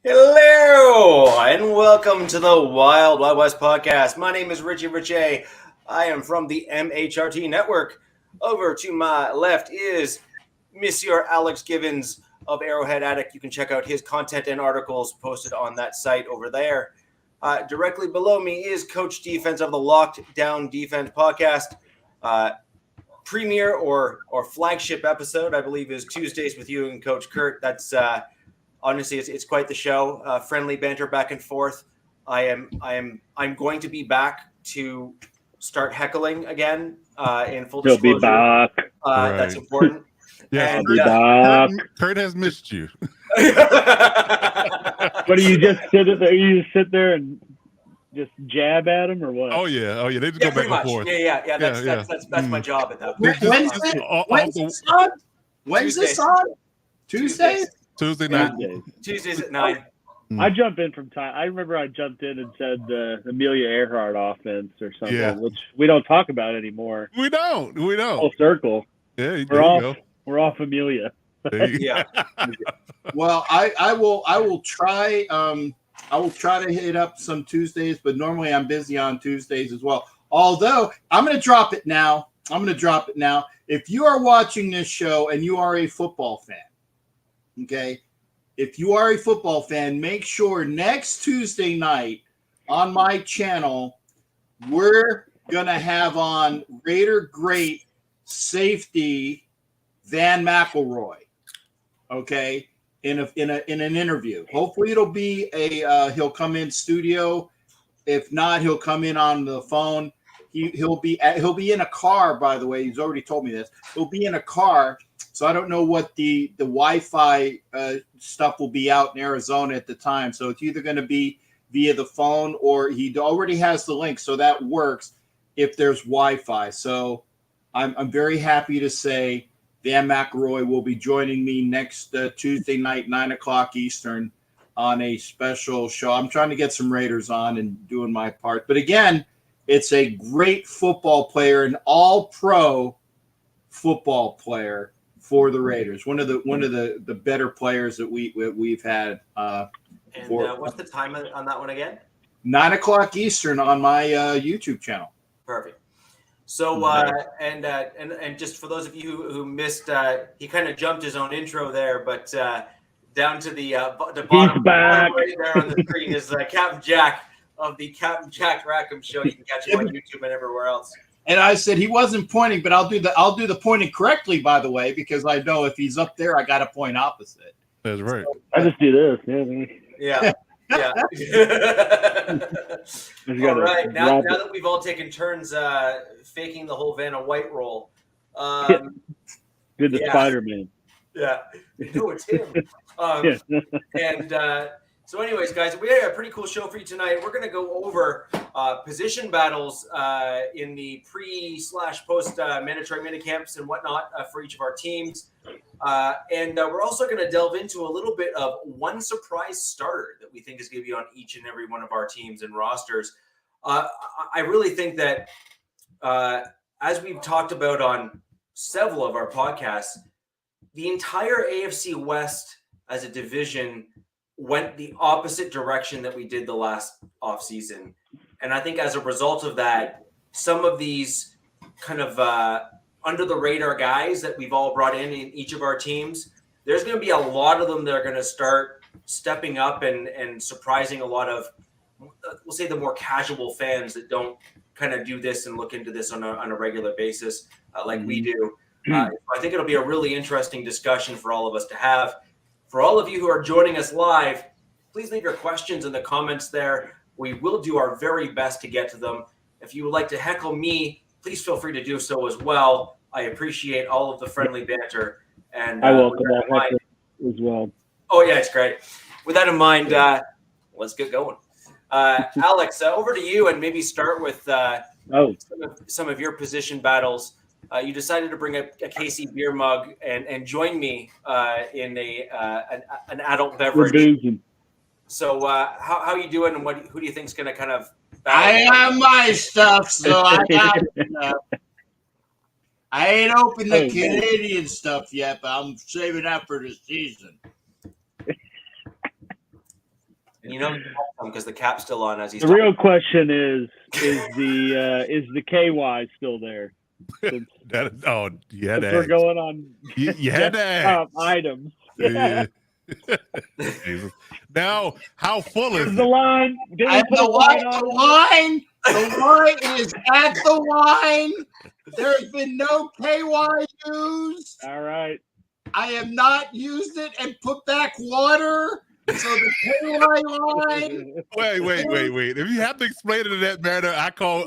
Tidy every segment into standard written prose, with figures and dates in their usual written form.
Hello, and welcome to the Wild Wild West podcast. My name is Richie Richey. I am from the MHRT Network. Over to my left is Monsieur Alex Givens of Arrowhead Addict. You can check out his content and articles posted on that site over there. Directly below me is Coach Defense of the Locked Down Defense podcast. Premiere or flagship episode, I believe, is Tuesdays with you and Coach Kurt. That's honestly, it's quite the show. Friendly banter back and forth. I'm going to be back to start heckling again. In full disclosure, he'll be back. That's important. Yeah, And, Kurt has missed you. But do you just sit there? You just sit there and just jab at him, or what? Oh yeah. They just go back and forth. Yeah. That's my job at that point. When's this on? Tuesdays? Tuesday night. Tuesdays at 9. I jump in from time. I remember I jumped in and said the Amelia Earhart offense or something, which we don't talk about anymore. We don't. Full circle. Yeah, we're off Amelia. Yeah. Well, I will try. I will try to hit up some Tuesdays, but normally I'm busy on Tuesdays as well. Although I'm going to drop it now. If you are watching this show and you are a football fan, okay, if you are a football fan, make sure next Tuesday night on my channel, we're going to have on Raider great safety Van McElroy, okay, in an interview. Hopefully it'll be he'll come in studio. If not, he'll come in on the phone. He'll be in a car, by the way. He's already told me this. He'll be in a car, so I don't know what the Wi-Fi stuff will be out in Arizona at the time. So it's either going to be via the phone or he already has the link, so that works if there's Wi-Fi. So I'm very happy to say Van McElroy will be joining me next Tuesday night, 9 o'clock Eastern, on a special show. I'm trying to get some Raiders on and doing my part. But again, it's a great football player, an all-pro football player for the Raiders. One of the better players that we've had. What's the time on that one again? 9 o'clock Eastern on my YouTube channel. Perfect. So and just for those of you who missed, he kind of jumped his own intro there, but down to the bottom right there on the screen is Captain Jack of the Captain Jack Rackham Show. You can catch him on YouTube and everywhere else. And I said he wasn't pointing, but I'll do the pointing correctly, by the way, because I know if he's up there, I got to point opposite. That's right. So, I just do this. Yeah. Yeah. All right. Now that we've all taken turns faking the whole Vanna White role. Did the Spider-Man. Yeah. No, it's him. So anyways, guys, we have a pretty cool show for you tonight. We're going to go over position battles in the pre/post mandatory minicamps and whatnot for each of our teams. And we're also going to delve into a little bit of one surprise starter that we think is going to be on each and every one of our teams and rosters. I really think that as we've talked about on several of our podcasts, the entire AFC West as a division went the opposite direction that we did the last offseason. And I think as a result of that, some of these kind of under the radar guys that we've all brought in each of our teams, there's going to be a lot of them that are going to start stepping up and surprising a lot of, we'll say, the more casual fans that don't kind of do this and look into this on a regular basis like we do. I think it'll be a really interesting discussion for all of us to have. For all of you who are joining us live, please leave your questions in the comments there. We will do our very best to get to them. If you would like to heckle me, please feel free to do so as well. I appreciate all of the friendly banter. And I welcome that as well. Oh, yeah, it's great. With that in mind, let's get going. Alex, over to you, and maybe start with some of your position battles. You decided to bring a KC beer mug and join me in an adult beverage. So how are you doing, and who do you think is going to kind of I have my stuff, so I got stuff. I ain't opened the Canadian stuff yet, but I'm saving that for the season. You know, because the cap's still on as he's the real question is the KY still there? Since we're going on you had to ask. items. Yeah. Jesus. Now, how full is the it? line? The line is at the line. There's been no KY used. All right. I have not used it and put back water. So the KY line. Wait. If you have to explain it in that manner, I call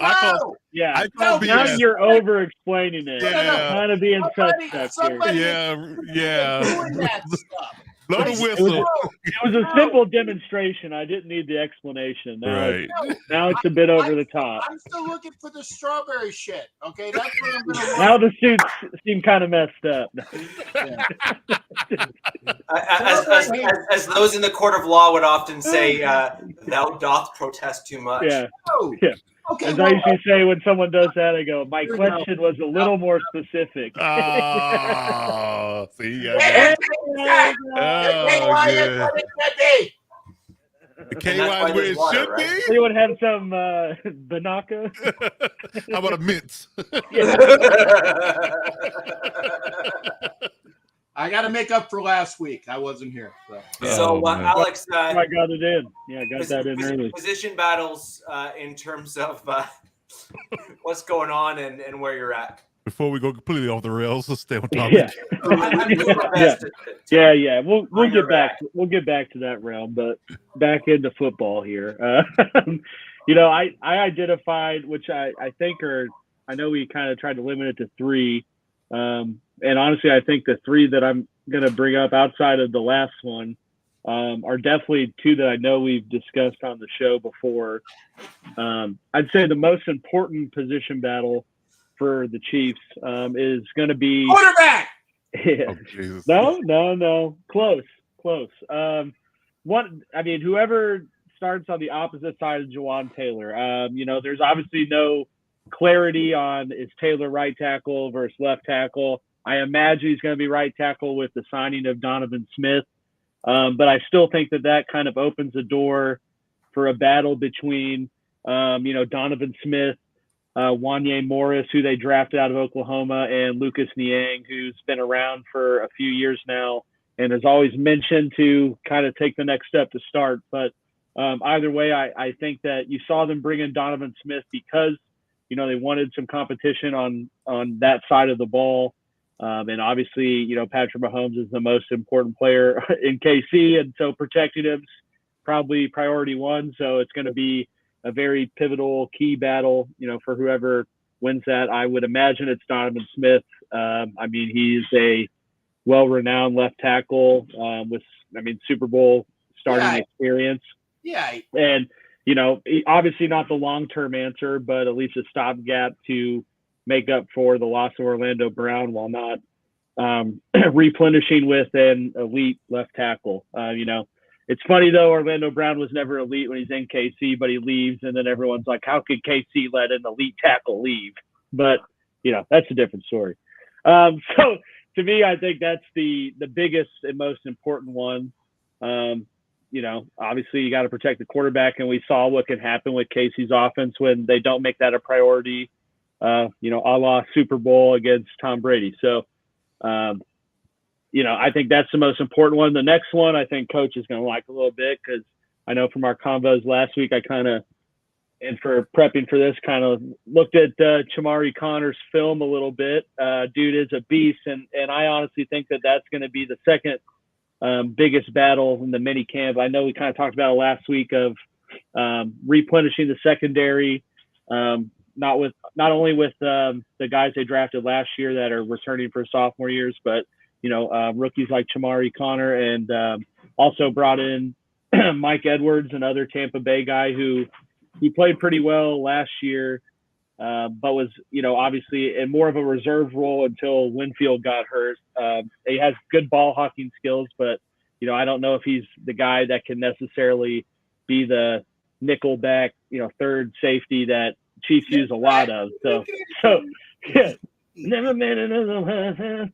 Yeah. BS. Now you're over explaining it. Yeah. Kind of being suspect here. Yeah. Doing that stuff. Blow the whistle. It was a simple demonstration. I didn't need the explanation. Now it's a bit over the top. I'm still looking for the strawberry shit. Okay, that's what I'm going to. Now the suits seem kind of messed up. As those in the court of law would often say, "Thou doth protest too much." Yeah. Oh, yeah. Okay. As I usually say when someone does that, I go, "My question was a little more specific." Oh, see, good. The KY is where it should be. Anyone have some Banaka? How about a mince? I got to make up for last week. I wasn't here. So Alex, I got it in. Yeah, I got that in early. Position battles in terms of what's going on and where you're at. Before we go completely off the rails, let's stay on topic. Yeah. We'll get back. We'll get back to that realm, but back into football here. I identified, which I think I know we kind of tried to limit it to 3. And honestly, I think the 3 that I'm going to bring up outside of the last one are definitely 2 that I know we've discussed on the show before. I'd say the most important position battle for the Chiefs is going to be quarterback. Oh, Jesus. No. Close. Whoever starts on the opposite side of Jawan Taylor. There's obviously no clarity on is Taylor right tackle versus left tackle. I imagine he's going to be right tackle with the signing of Donovan Smith. But I still think that kind of opens the door for a battle between, Donovan Smith, Wanye Morris, who they drafted out of Oklahoma, and Lucas Niang, who's been around for a few years now and has always mentioned to kind of take the next step to start. But either way, I think that you saw them bring in Donovan Smith because, they wanted some competition on that side of the ball. And obviously, Patrick Mahomes is the most important player in KC, and so protecting him's probably priority 1. So it's going to be a very pivotal key battle, for whoever wins that. I would imagine it's Donovan Smith. He's a well-renowned left tackle with Super Bowl starting experience. Yeah. And, obviously not the long-term answer, but at least a stopgap to make up for the loss of Orlando Brown while not replenishing with an elite left tackle. It's funny, though, Orlando Brown was never elite when he's in KC, but he leaves, and then everyone's like, how could KC let an elite tackle leave? But, that's a different story. So, to me, I think that's the biggest and most important one. Obviously, you got to protect the quarterback, and we saw what can happen with KC's offense when they don't make that a priority, a la Super Bowl against Tom Brady. So, I think that's the most important one. The next one I think Coach is going to like a little bit because I know from our convos last week, and for prepping for this, kind of looked at Chamari Connor's film a little bit. Dude is a beast, and I honestly think that that's going to be the second biggest battle in the minicamp. I know we kind of talked about it last week of replenishing the secondary, not only with the guys they drafted last year that are returning for sophomore years, but rookies like Chamari Connor, and also brought in Mike Edwards, another Tampa Bay guy who he played pretty well last year, but was obviously in more of a reserve role until Winfield got hurt. He has good ball hawking skills, but I don't know if he's the guy that can necessarily be the nickel back, third safety that Chiefs use a lot of. So yeah. Never met another one.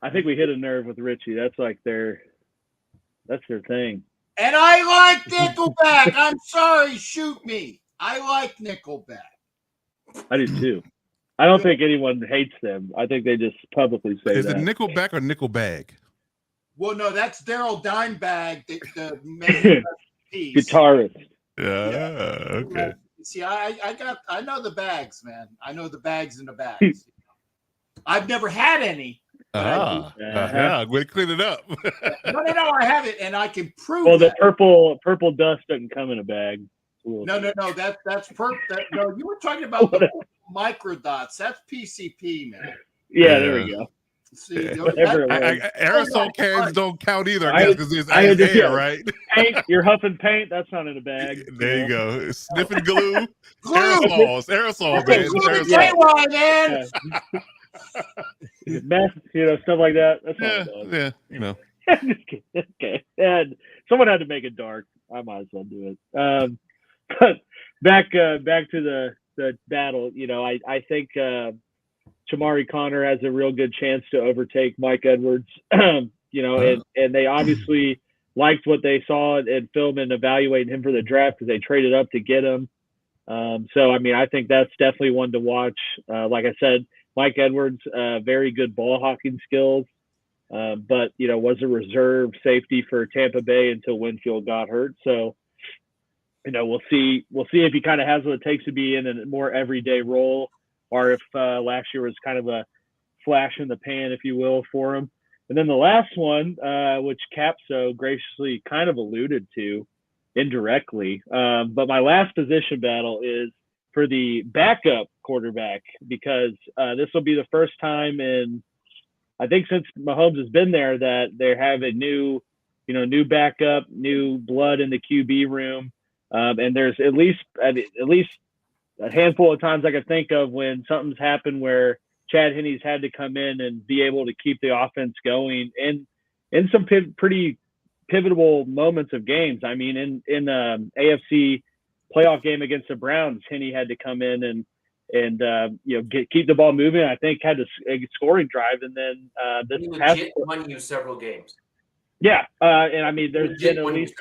I think we hit a nerve with Richie. That's like that's their thing. And I like Nickelback. I'm sorry, shoot me. I like Nickelback. I do too. I don't think anyone hates them. I think they just publicly say Is that. it Nickelback or Nickelbag? Well, no, that's Daryl Dimebag, the main piece. Guitarist. Yeah. Okay. See, I know the bags, man. I know the bags and the bags. I've never had any. Yeah. Way to clean it up. No, I have it, and I can prove. Well, the that. purple dust doesn't come in a bag. No. That's no, you were talking about the microdots. That's PCP, man. Yeah, there we go. See, aerosol cans don't count either because it's air, right? Paint, you're huffing paint. That's not in a bag. There you go. Sniffing glue. Aerosol, man. Meth, stuff like that. That's all it does. Just kidding. Okay. And someone had to make it dark. I might as well do it. But back to the battle. I think Chamari Connor has a real good chance to overtake Mike Edwards. And they obviously liked what they saw in film and evaluating him for the draft because they traded up to get him. So I think that's definitely one to watch. Like I said, Mike Edwards, very good ball hawking skills, but was a reserve safety for Tampa Bay until Winfield got hurt. So we'll see if he kind of has what it takes to be in a more everyday role, or if last year was kind of a flash in the pan, if you will, for him. And then the last one, which Capso graciously kind of alluded to indirectly, but my last position battle is for the backup quarterback, because this will be the first time in, I think, since Mahomes has been there, that they have a new backup, new blood in the QB room. And there's at least a handful of times I can think of when something's happened where Chad Henne's had to come in and be able to keep the offense going in some pretty pivotal moments of games. I mean, in AFC playoff game against the Browns, Henne had to come in and keep the ball moving. I think had a scoring drive, and then this past won you several games. Yeah, and I mean, there's been at least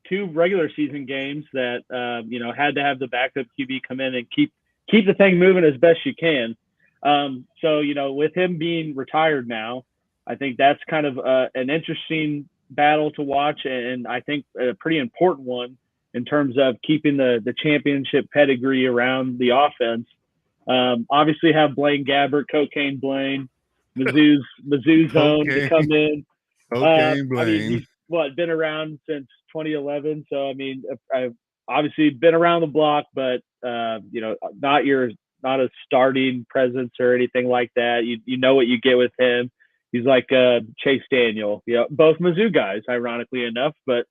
two regular season games that had to have the backup QB come in and keep the thing moving as best you can. So with him being retired now, I think that's kind of an interesting battle to watch, and I think a pretty important one in terms of keeping the championship pedigree around the offense. Obviously have Blaine Gabbert, Cocaine Blaine, Mizzou's own to come in. Cocaine Blaine. I mean, he's been around since 2011. So I mean, I've obviously been around the block, but not a starting presence or anything like that. You know what you get with him. He's like Chase Daniel. Both Mizzou guys, ironically enough, but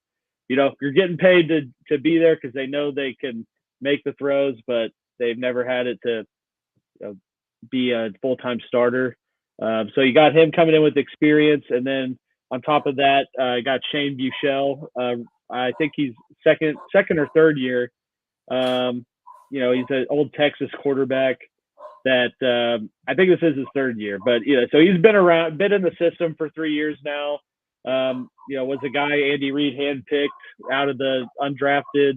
you're getting paid to be there because they know they can make the throws, but they've never had it to be a full-time starter. So you got him coming in with experience, and then on top of that, I got Shane Buechele. I think he's second or third year. He's an old Texas quarterback that I think this is his third year, but so he's been in the system for 3 years now. Was a guy Andy Reid handpicked out of the undrafted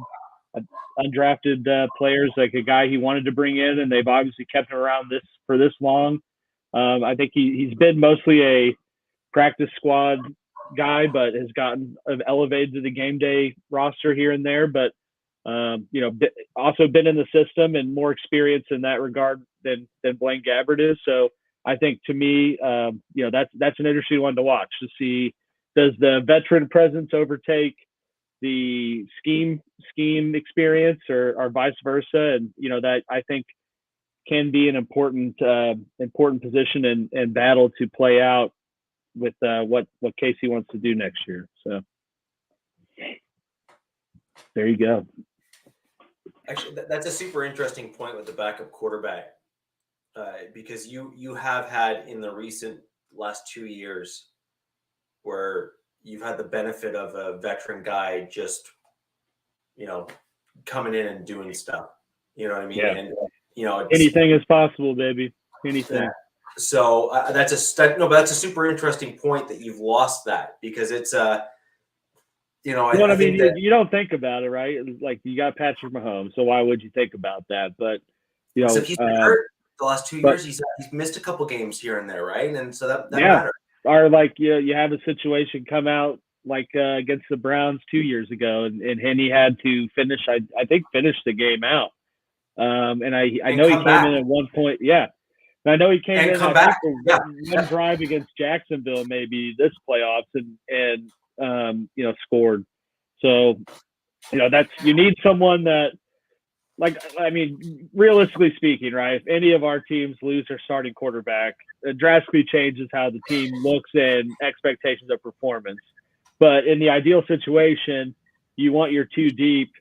players, like a guy he wanted to bring in, and they've obviously kept him around for this long. I think he's been mostly a practice squad guy, but has gotten elevated to the game day roster here and there. But also been in the system and more experience in that regard than Blaine Gabbert is. So I think, to me, that's an interesting one to watch to see. Does the veteran presence overtake the scheme experience, or vice versa? And that, I think, can be an important position and battle to play out with what Casey wants to do next year. So there you go. Actually, that's a super interesting point with the backup quarterback, because you have had in the recent last 2 years where you've had the benefit of a veteran guy just, coming in and doing stuff. You know what I mean? Yeah. And, anything is possible, baby. Anything. Yeah. So that's a super interesting point that you've lost that, because it's you know, I think mean, that, you don't think about it, right? Like, you got Patrick Mahomes, so why would you think about that? But you know, except he's been hurt the last 2 years. He's missed a couple games here and there, right? And so that matters. Or like you have a situation come out like against the Browns 2 years ago, and he had to finish. I think finish the game out. And I know he came in at one point. Yeah. And I know he came in, I think, for one drive against Jacksonville, maybe this playoffs, and you know, scored. So, you know, you need someone that, like, I mean, realistically speaking, right? If any of our teams lose their starting quarterback, it drastically changes how the team looks and expectations of performance. But in the ideal situation, you want your two deep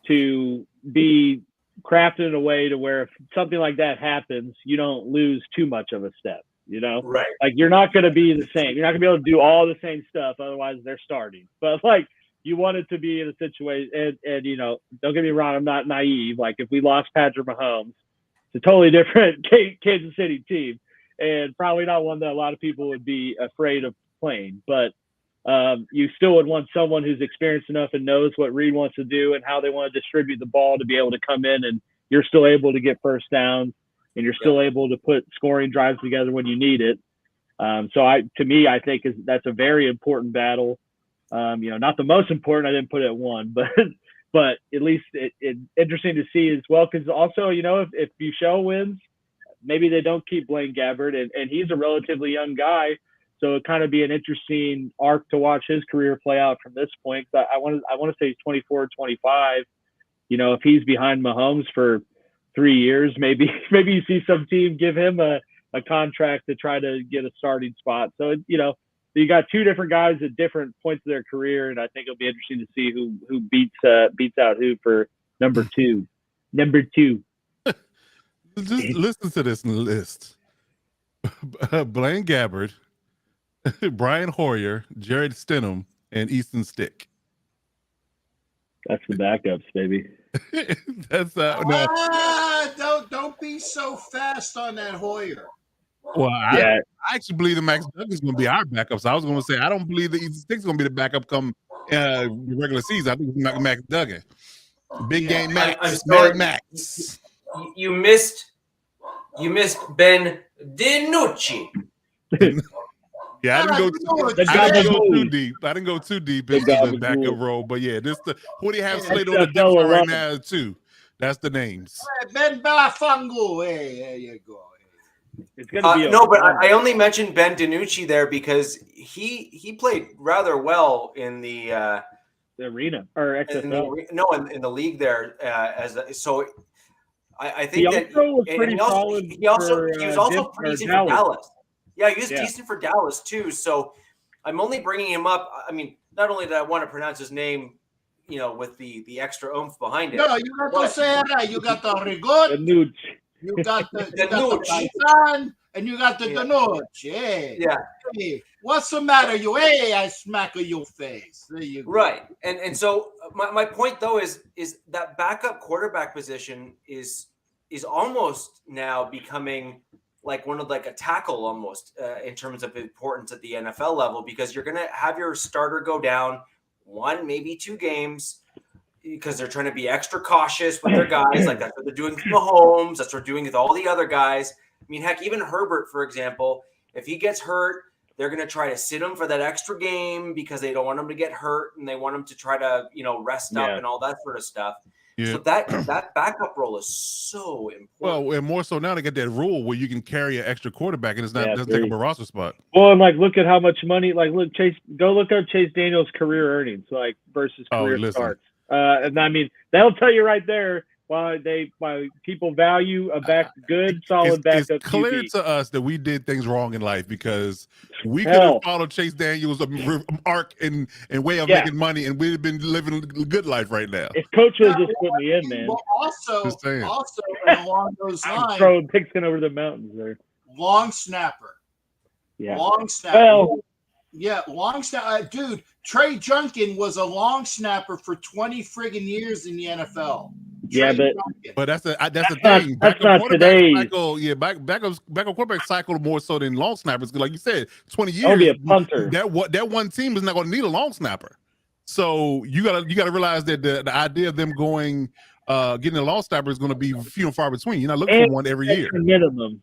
to be crafted in a way to where if something like that happens, you don't lose too much of a step, you know? Right. Like, you're not going to be the same. You're not going to be able to do all the same stuff. Otherwise, they're starting. But, like, you want it to be in a situation, and you know, don't get me wrong, I'm not naive. Like, if we lost Patrick Mahomes, it's a totally different Kansas City team, and probably not one that a lot of people would be afraid of playing. But you still would want someone who's experienced enough and knows what Reed wants to do and how they want to distribute the ball to be able to come in, and you're still able to get first downs, and you're still able to put scoring drives together when you need it. So to me, I think that's a very important battle. You know, not the most important. I didn't put it at one, but at least it's interesting to see as well. Because also, you know, if Buechele wins, maybe they don't keep Blaine Gabbert, and he's a relatively young guy, so it kind of be an interesting arc to watch his career play out from this point. I want to say he's 24, 25. You know, if he's behind Mahomes for 3 years, maybe you see some team give him a contract to try to get a starting spot. So, you know, you got two different guys at different points of their career, and I think it'll be interesting to see who beats out who for number two. Just listen to this list: Blaine Gabbert, Brian Hoyer, Jared Stidham, and Easton Stick. That's the backups, baby. That's don't be so fast on that Hoyer. Well, I actually believe that Max Duggan's is going to be our backup. So I was going to say I don't believe that Easton Stick's going to be the backup come the regular season. I think it's not Max Duggan. Big game Max. I'm sorry, Max. You missed Ben DiNucci. Yeah, I didn't go too deep. I didn't go too deep into the backup role, but yeah, who do you have slated on the depth chart right now too? That's the names. Ben Balafungu. Hey, there you go. It's gonna be but I only mentioned Ben DiNucci there because he played rather well in the arena or XFL. In the league there I think he that was pretty solid. He was also pretty decent for Dallas. Yeah, he was decent for Dallas too. So I'm only bringing him up. I mean, not only did I want to pronounce his name, you know, with the extra oomph behind it. No, you got to say it. You got the Rigot. You got the Paisan, and you got the Danucci. Hey. Yeah. Hey, what's the matter? I smack your face. There you go. Right. And so my point though is that backup quarterback position is almost now becoming like one of a tackle almost in terms of importance at the NFL level, because you're going to have your starter go down 1, maybe 2 games, because they're trying to be extra cautious with their guys. Like that's what they're doing with Mahomes. That's what they're doing with all the other guys. I mean, heck, even Herbert, for example, if he gets hurt, they're going to try to sit him for that extra game because they don't want him to get hurt and they want him to try to, you know, rest up and all that sort of stuff. Yeah. So that backup role is so important. Well, and more so now they get that rule where you can carry an extra quarterback and it's not doesn't take up a roster spot. Well, and look at how much money. Look, go look at Chase Daniel's career earnings, versus career starts. And I mean, that'll tell you right there why people value a solid backup. It's clear to us that we did things wrong in life because we could have followed Chase Daniel's arc and way of making money, and we'd have been living a good life right now. If coach would just put me in, man. Well, also along those lines, throwing pigskin over the mountains there. Long snapper. Yeah. Long snapper. Well, yeah, long snapper. Dude, Trey Junkin was a long snapper for 20 friggin' years in the NFL. Yeah, but that's the not, thing. That's not today. Cycle, yeah, backup quarterback cycle more so than long snappers. Like you said, 20 years. That'll be a punter. That one team is not going to need a long snapper. So you gotta realize that the idea of them going getting a long snapper is going to be few and far between. You're not looking for one every year. Minimum,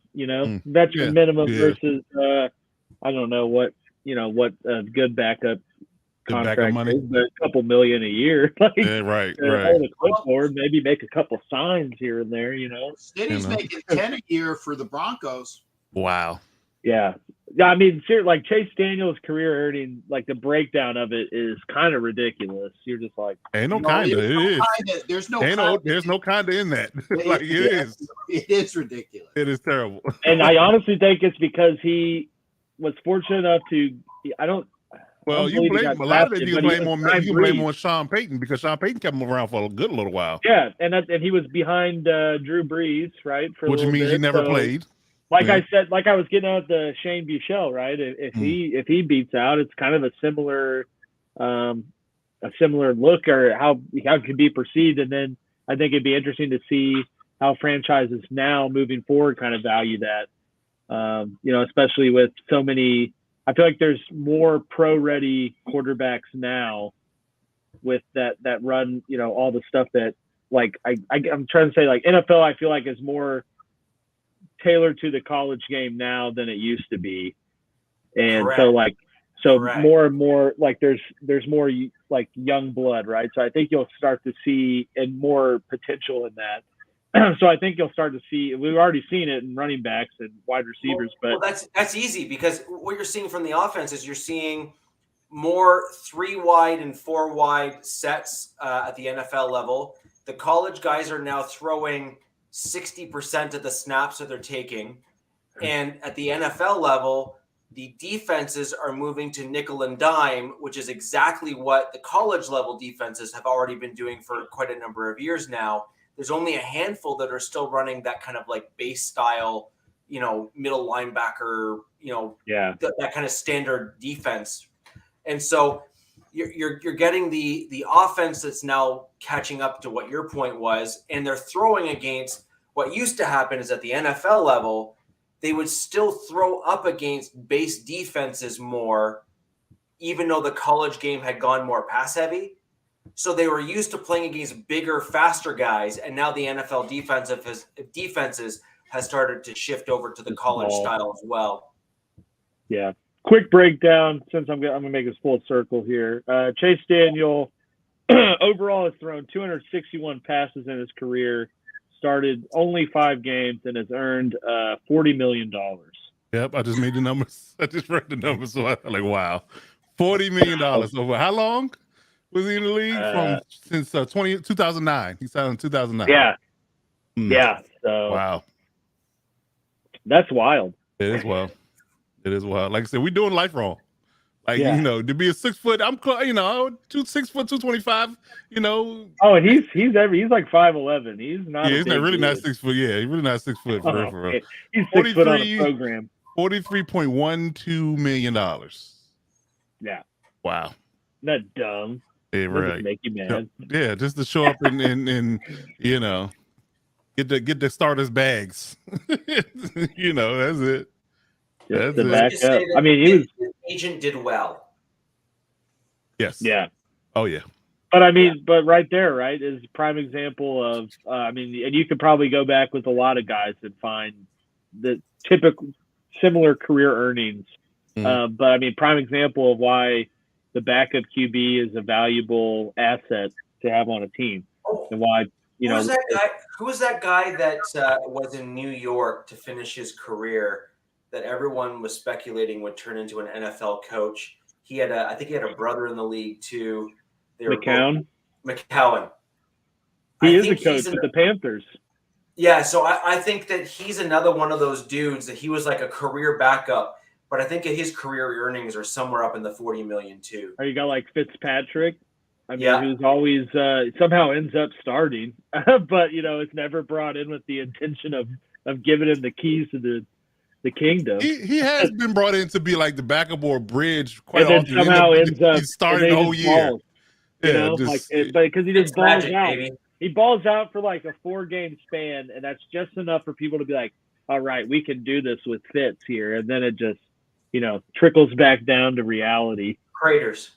veteran minimum versus I don't know what a good backup contract money, is, but a couple million a year. Like, right. Hold a clipboard, maybe make a couple signs here and there. City's making 10 a year for the Broncos. Wow. Yeah. I mean, like Chase Daniel's career earning, like the breakdown of it is kind of ridiculous. You're just like, ain't no kinda. It is. There's no kinda in that. Like it is. It is ridiculous. It is terrible. And I honestly think it's because he was fortunate enough to. Well, you blame a lot of it. You blame on Sean Payton because Sean Payton kept him around for a good little while. Yeah, and he was behind Drew Brees, right? Which means he never played. Like I said, like I was getting at the Shane Buechele, right? If he beats out, it's kind of a similar look or how it could be perceived. And then I think it'd be interesting to see how franchises now moving forward kind of value that. Especially with so many. I feel like there's more pro-ready quarterbacks now with that run. All the stuff that like I'm trying to say like NFL. I feel like is more tailored to the college game now than it used to be, and Correct. Correct. more and more like there's more like young blood, right? So I think you'll start to see and more potential in that. So I think you'll start to see. We've already seen it in running backs and wide receivers, but that's easy because what you're seeing from the offense is you're seeing more 3 wide and 4 wide sets at the NFL level. The college guys are now throwing 60% of the snaps that they're taking. And at the NFL level, the defenses are moving to nickel and dime, which is exactly what the college level defenses have already been doing for quite a number of years now. There's only a handful that are still running that kind of like base style, middle linebacker, that kind of standard defense. And so you're getting the offense that's now catching up to what your point was, and they're throwing against what used to happen is at the NFL level, they would still throw up against base defenses more, even though the college game had gone more pass heavy. So they were used to playing against bigger, faster guys, and now the NFL defenses has started to shift over to the college style as well. Yeah. Quick breakdown, since I'm gonna make this full circle here. Chase Daniel overall has thrown 261 passes in his career, started only 5 games, and has earned $40 million. Yep, I just made the numbers. I just read the numbers, so I'm like, wow, $40 million over how long? Was he in the league since 2009? He signed in 2009. Yeah. Yeah. So wow. That's wild. It is wild. It is wild. Like I said, we're doing life wrong. Like, to be a 6 foot, I'm 6 foot, 225, Oh, and he's like 5'11". He's not. Yeah, he's not really not 6 foot. Yeah, he's really not 6 foot. For real. He's 6 foot on a program. $43.12 million. Yeah. Wow. Not dumb. Yeah, right. Make you mad. Yeah, just to show up and get the starters bags. That's it. That's it. I mean, his agent did well. Yes. Yeah. Oh yeah. But I mean, but right there, right, is a prime example of. And you could probably go back with a lot of guys and find the typical similar career earnings. But I mean, prime example of why the backup QB is a valuable asset to have on a team, and why Who was that guy that was in New York to finish his career that everyone was speculating would turn into an NFL coach? I think he had a brother in the league too. McCown. He is a coach with the Panthers. Yeah, so I think that he's another one of those dudes that he was like a career backup. But I think his career earnings are somewhere up in the 40 million too. Or you got like Fitzpatrick, who's always somehow ends up starting, but it's never brought in with the intention of giving him the keys to the kingdom. He has been brought in to be like the backup or bridge quite and then often. Somehow ends up he's starting the whole year. Balls, because he just balls magic, out. baby. he balls out for like a 4-game span, and that's just enough for people to be like, all right, we can do this with Fitz here, and then it just, trickles back down to reality. Craters.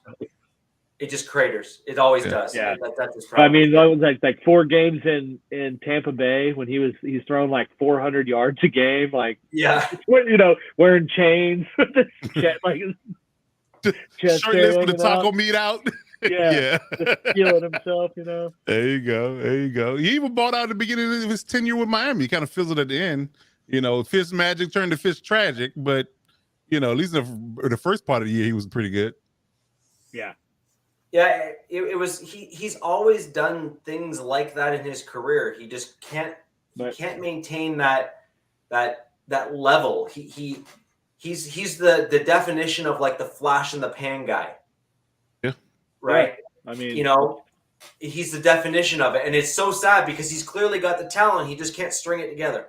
It just craters. It always does. Yeah. That's his problem. I mean, that was like 4 games in Tampa Bay when he's throwing like 400 yards a game, like wearing chains with his chest, like chest shirtless with the taco meat out. Yeah. Just feeling himself, There you go. He even bought out at the beginning of his tenure with Miami. He kind of fizzled at the end. Fitz magic turned to Fitz tragic, but at least in the first part of the year he was pretty good. Yeah. Yeah, it was. He's always done things like that in his career. He just can't maintain that level. He's the definition of like the flash in the pan guy. Yeah. Right. Yeah. I mean, he's the definition of it, and it's so sad because he's clearly got the talent. He just can't string it together.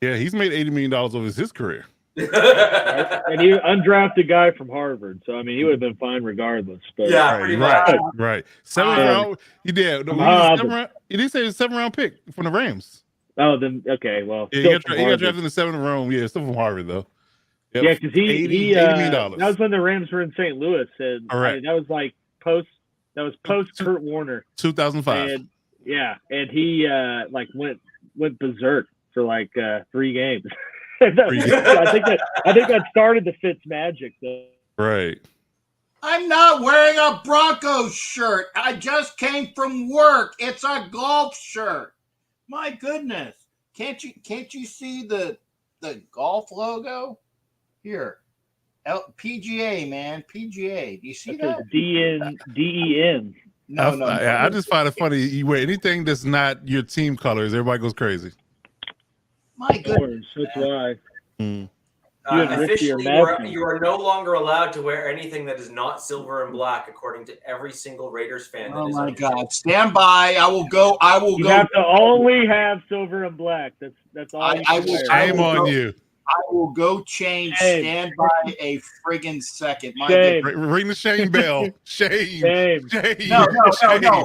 Yeah, he's made $80 million over his career. And he undrafted guy from Harvard, so I mean he would have been fine regardless. But right. 7th round. He did. He did say a 7th-round pick from the Rams. Oh, then okay. Well, yeah, he got drafted in the 7th round. Yeah, still from Harvard though. Yep. Yeah, because $80 million. That was when the Rams were in St. Louis, and that was like post Kurt Warner, 2005. And he went berserk for like 3 games. I think that started the Fitz magic though. Right. I'm not wearing a Broncos shirt. I just came from work. It's a golf shirt. My goodness. Can't you see the golf logo? Here. PGA, man. PGA. Do you see that? DEN. No. I just find it funny. You wear anything that's not your team colors, everybody goes crazy. My goodness. That's why. Officially, you are no longer allowed to wear anything that is not silver and black, according to every single Raiders fan. Oh my God! Stand by. I will go. You have to only have silver and black. That's all. Shame on you. I will go change. Shame. Stand by a friggin' second. Ring the shame bell. Shame. No.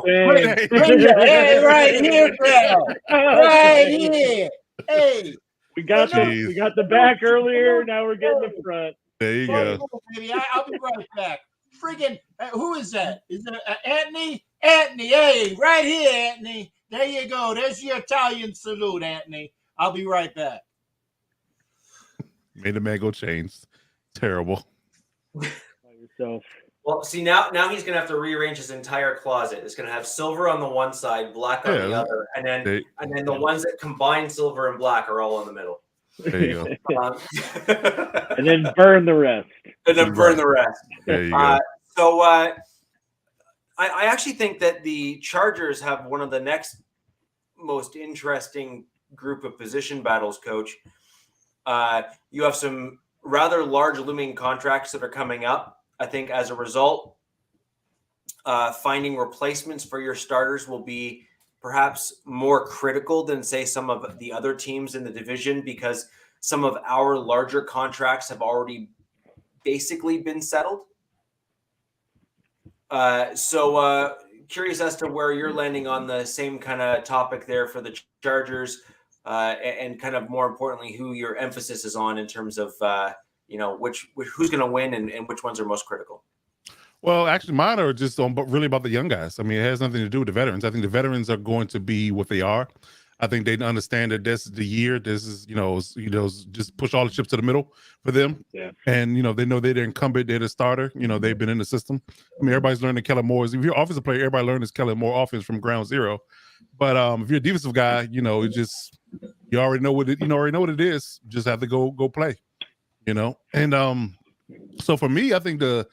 Hey, right here, bell. Right here. Hey. We got the back earlier. Now we're getting the front. There you go. Baby. I'll be right back. Friggin', who is that? Is it Anthony? Anthony, hey, right here, Anthony. There you go. There's your Italian salute, Anthony. I'll be right back. Made the man go change. Terrible. Yourself. Well, see, now he's going to have to rearrange his entire closet. It's going to have silver on the one side, black on the other, and then the ones that combine silver and black are all in the middle. There you go. And then burn the rest. There you go. So I actually think that the Chargers have one of the next most interesting group of position battles, Coach. You have some rather large looming contracts that are coming up. I think as a result, finding replacements for your starters will be perhaps more critical than, say, some of the other teams in the division, because some of our larger contracts have already basically been settled. So curious as to where you're landing on the same kind of topic there for the Chargers, and kind of more importantly, who your emphasis is on in terms of who's going to win and which ones are most critical. Well, actually, mine are just really about the young guys. I mean, it has nothing to do with the veterans. I think the veterans are going to be what they are. I think they understand that this is the year. This is, just push all the chips to the middle for them. Yeah. And, they know they're the incumbent, they're the starter. They've been in the system. I mean, everybody's learning Kellen Moore. If you're an offensive player, everybody learns Kellen Moore offense from ground zero. But if you're a defensive guy, you already know what it is. Just have to go play, And so for me, I think the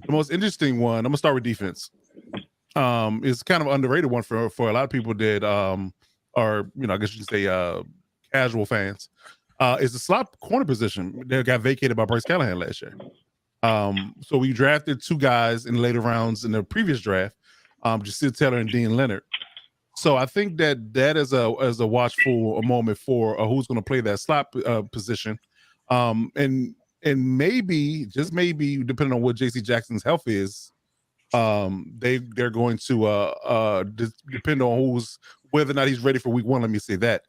most interesting one, I'm gonna start with defense. It's kind of an underrated one for a lot of people that are, I guess you could say casual fans. Is the slot corner position that got vacated by Bryce Callahan last year. So we drafted 2 guys in later rounds in the previous draft, Jasir Taylor and Dean Leonard. So I think that is a watchful moment for who's going to play that slot position, and maybe, just maybe, depending on what J.C. Jackson's health is, they're going to depend on whether or not he's ready for week 1. Let me say that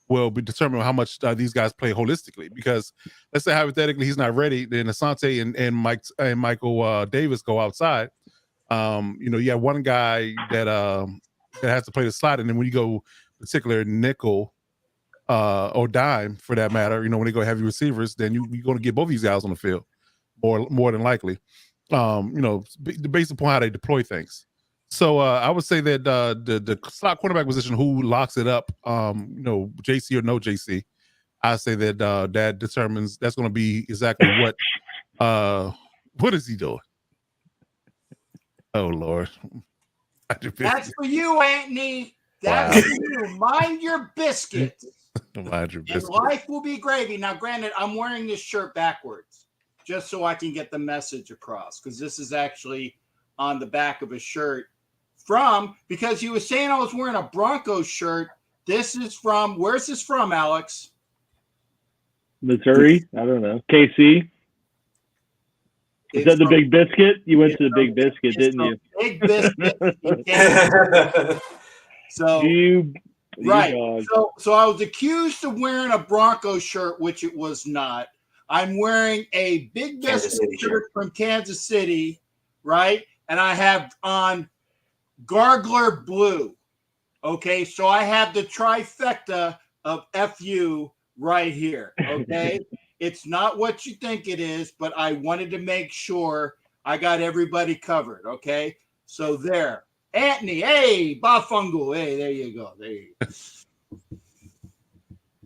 will be determined how much these guys play holistically. Because let's say hypothetically he's not ready, then Asante and Michael Davis go outside. You have one guy that has to play the slot, and then when you go particular nickel or dime for that matter, when they go heavy receivers, then you're going to get both these guys on the field more than likely. Based upon how they deploy things. So I would say that the slot quarterback position, who locks it up, JC or no JC, I say that that determines, that's going to be exactly what is he doing? Oh Lord, that's for you, Anthony. That's for you. Mind your biscuits. Mind your biscuits. And life will be gravy. Now, granted, I'm wearing this shirt backwards, just so I can get the message across, because this is actually on the back of a shirt because you were saying I was wearing a Broncos shirt. This is from, where's this from, Alex? Missouri? I don't know. KC? Is that the Big Biscuit? You went to the Big Biscuit, didn't you? Big Biscuit. So, right. So I was accused of wearing a Broncos shirt, which it was not. I'm wearing a Big Biscuit shirt from Kansas City, right? And I have on Gargler Blue. Okay, so I have the trifecta of FU right here. Okay, it's not what you think it is, but I wanted to make sure I got everybody covered. Okay, so there, Anthony, hey, Bafungu, hey, there you go, there you go.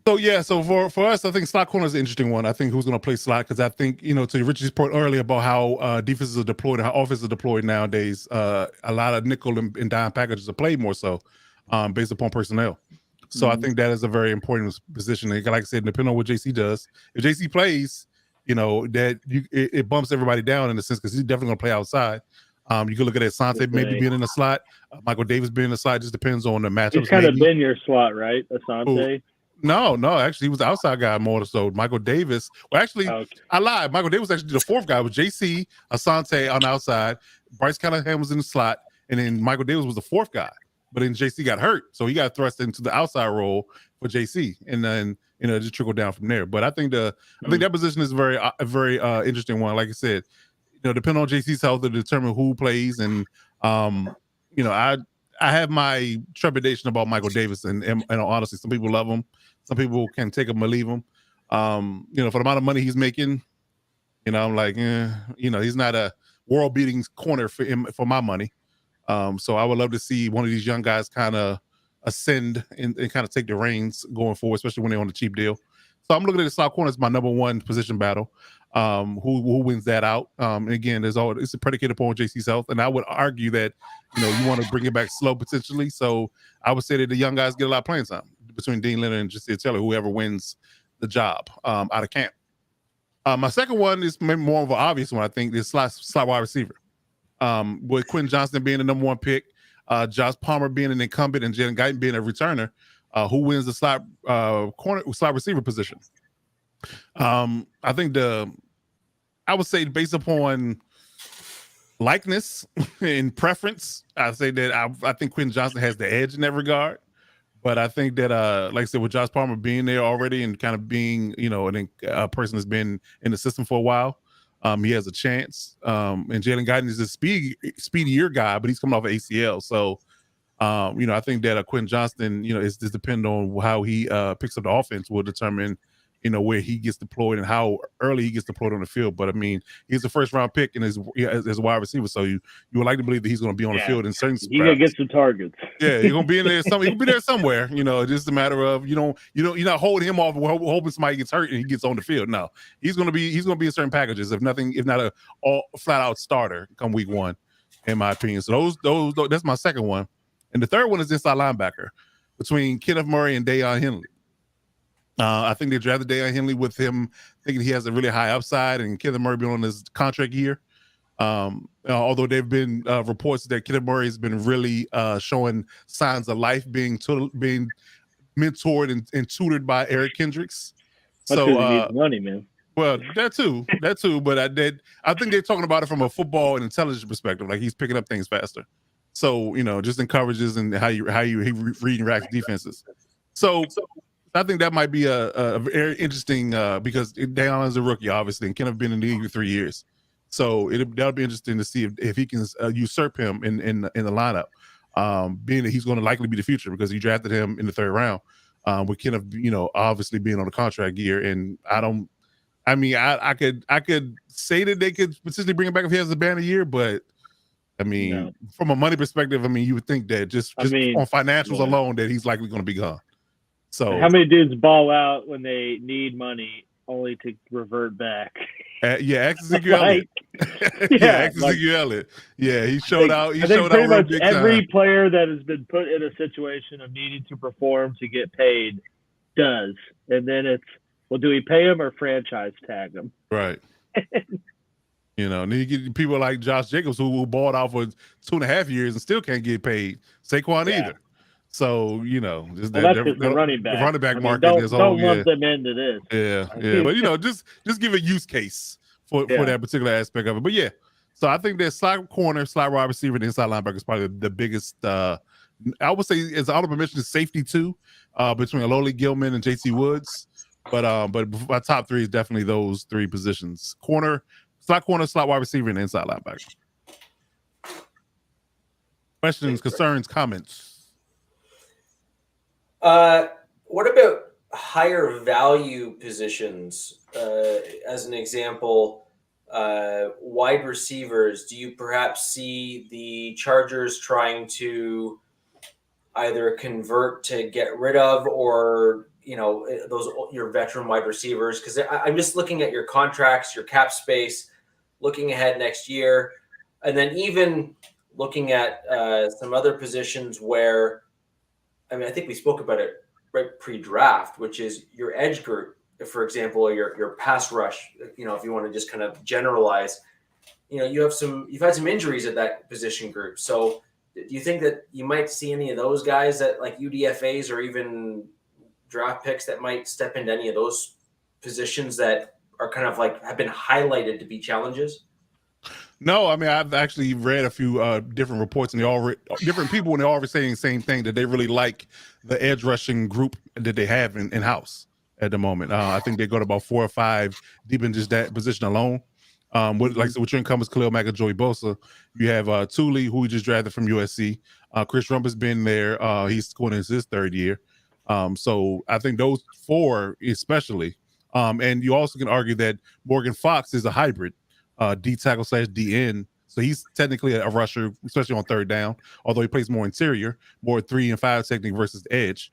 So yeah, so for us, I think slot corner is an interesting one. I think who's going to play slot, because I think, to Richie's point earlier about how defenses are deployed and how offenses are deployed nowadays, a lot of nickel and dime packages are played more so based upon personnel. So I think that is a very important position. Like I said, depending on what JC does, if JC plays, it bumps everybody down in a sense, because he's definitely going to play outside. You can look at Asante maybe being in the slot, Michael Davis being in the slot. Just depends on the matchups. He's kind of been your slot, right, Asante? No, actually, he was the outside guy more so. Michael Davis. Well, actually, I lied. Michael Davis was actually the fourth guy with JC, Asante on the outside. Bryce Callahan was in the slot, and then Michael Davis was the fourth guy. But then JC got hurt, so he got thrust into the outside role for JC, and then just trickled down from there. But I think that position is a very interesting one. Like I said, depending on JC's health to determine who plays, and I have my trepidation about Michael Davis, and honestly, some people love him. Some people can take him or leave him. For the amount of money he's making, I'm like, he's not a world-beating corner for my money. So I would love to see one of these young guys kind of ascend and kind of take the reins going forward, especially when they're on the cheap deal. So I'm looking at the slot corner as my number one position battle. Who wins that out? And again, it's predicated upon JC's health, and I would argue that you want to bring it back slow potentially. So I would say that the young guys get a lot of playing time between Dean Leonard and Jasir Taylor, whoever wins the job out of camp. My second one is maybe more of an obvious one. I think is slot wide receiver. With Quentin Johnston being the number one pick, Josh Palmer being an incumbent, and Jalen Guyton being a returner, who wins the slot receiver position? I think I would say based upon likeness and preference, I say that I think Quentin Johnston has the edge in that regard. But I think that, like I said, with Josh Palmer being there already and kind of being, a person that's been in the system for a while, he has a chance. And Jalen Guyton is a speedier guy, but he's coming off of ACL. So, I think that Quentin Johnston, is just dependent on how he picks up the offense will determine, where he gets deployed and how early he gets deployed on the field. But I mean, he's a first round pick and as a wide receiver, so you would like to believe that he's going to be on the field in certain. He's going to get some targets. Yeah, you're going to be in there. He'll be there somewhere. It's just a matter of you're not holding him off, hoping somebody gets hurt and he gets on the field. No, he's going to be in certain packages, if not a all flat out starter come week one, in my opinion. So those that's my second one, and the third one is inside linebacker between Kenneth Murray and Deion Henley. I think they drafted Deion Henley with him thinking he has a really high upside, and Kenneth Murray being on his contract year. Although there have been reports that Kenneth Murray has been really showing signs of life, being mentored and tutored by Eric Kendricks. That's so he needs money, man. Well, that too. But I think they're talking about it from a football and intelligence perspective. Like he's picking up things faster. So just in coverages and how he read and reacts defenses. So I think that might be a very interesting because Deion is a rookie, obviously, and Ken have been in the league for 3 years. So that'll be interesting to see if he can usurp him in the lineup, being that he's going to likely be the future because he drafted him in the 3rd round. With Ken obviously being on the contract year, and I could say that they could potentially bring him back if he has a banner year, but from a money perspective, you would think that just on financials alone that he's likely going to be gone. So how many dudes ball out when they need money only to revert back? Ask Ezekiel Elliott. Ezekiel Elliott. Yeah, he showed out. I think pretty much every player that has been put in a situation of needing to perform to get paid does, and then it's, well, do we pay him or franchise tag him? Right. And then you get people like Josh Jacobs who balled out for 2.5 years and still can't get paid. Saquon either. So that's the running back. The running back market. Don't lump them into this. Yeah. But just give a use case for that particular aspect of it. But yeah, so I think that slot corner, slot wide receiver, and inside linebacker is probably the biggest. I would say as honorable mention is safety too, between Aloli Gilman and JT Woods. But my top 3 is definitely those 3 positions: slot corner, slot wide receiver, and inside linebacker. Questions, concerns, comments. What about higher value positions? As an example, wide receivers. Do you perhaps see the Chargers trying to either convert to get rid of, or those your veteran wide receivers? Because I'm just looking at your contracts, your cap space, looking ahead next year, and then even looking at some other positions where. I think we spoke about it right pre-draft, which is your edge group, for example, or your pass rush. If you want to just kind of generalize, you've had some injuries at that position group. So, do you think that you might see any of those guys that like UDFAs or even draft picks that might step into any of those positions that are kind of like have been highlighted to be challenges? No, I've actually read a few different reports, and different people, and they're all saying the same thing, that they really like the edge rushing group that they have in house at the moment. I think they go to about 4 or 5 deep in just that position alone. With your incumbents, Khalil Mack and Joey Bosa, you have Thule, who we just drafted from USC. Chris Rump's been there. He's going into his 3rd year. So I think those 4 especially. And you also can argue that Morgan Fox is a hybrid. D tackle / DN, so he's technically a rusher, especially on 3rd down. Although he plays more interior, more 3 and 5 technique versus the edge.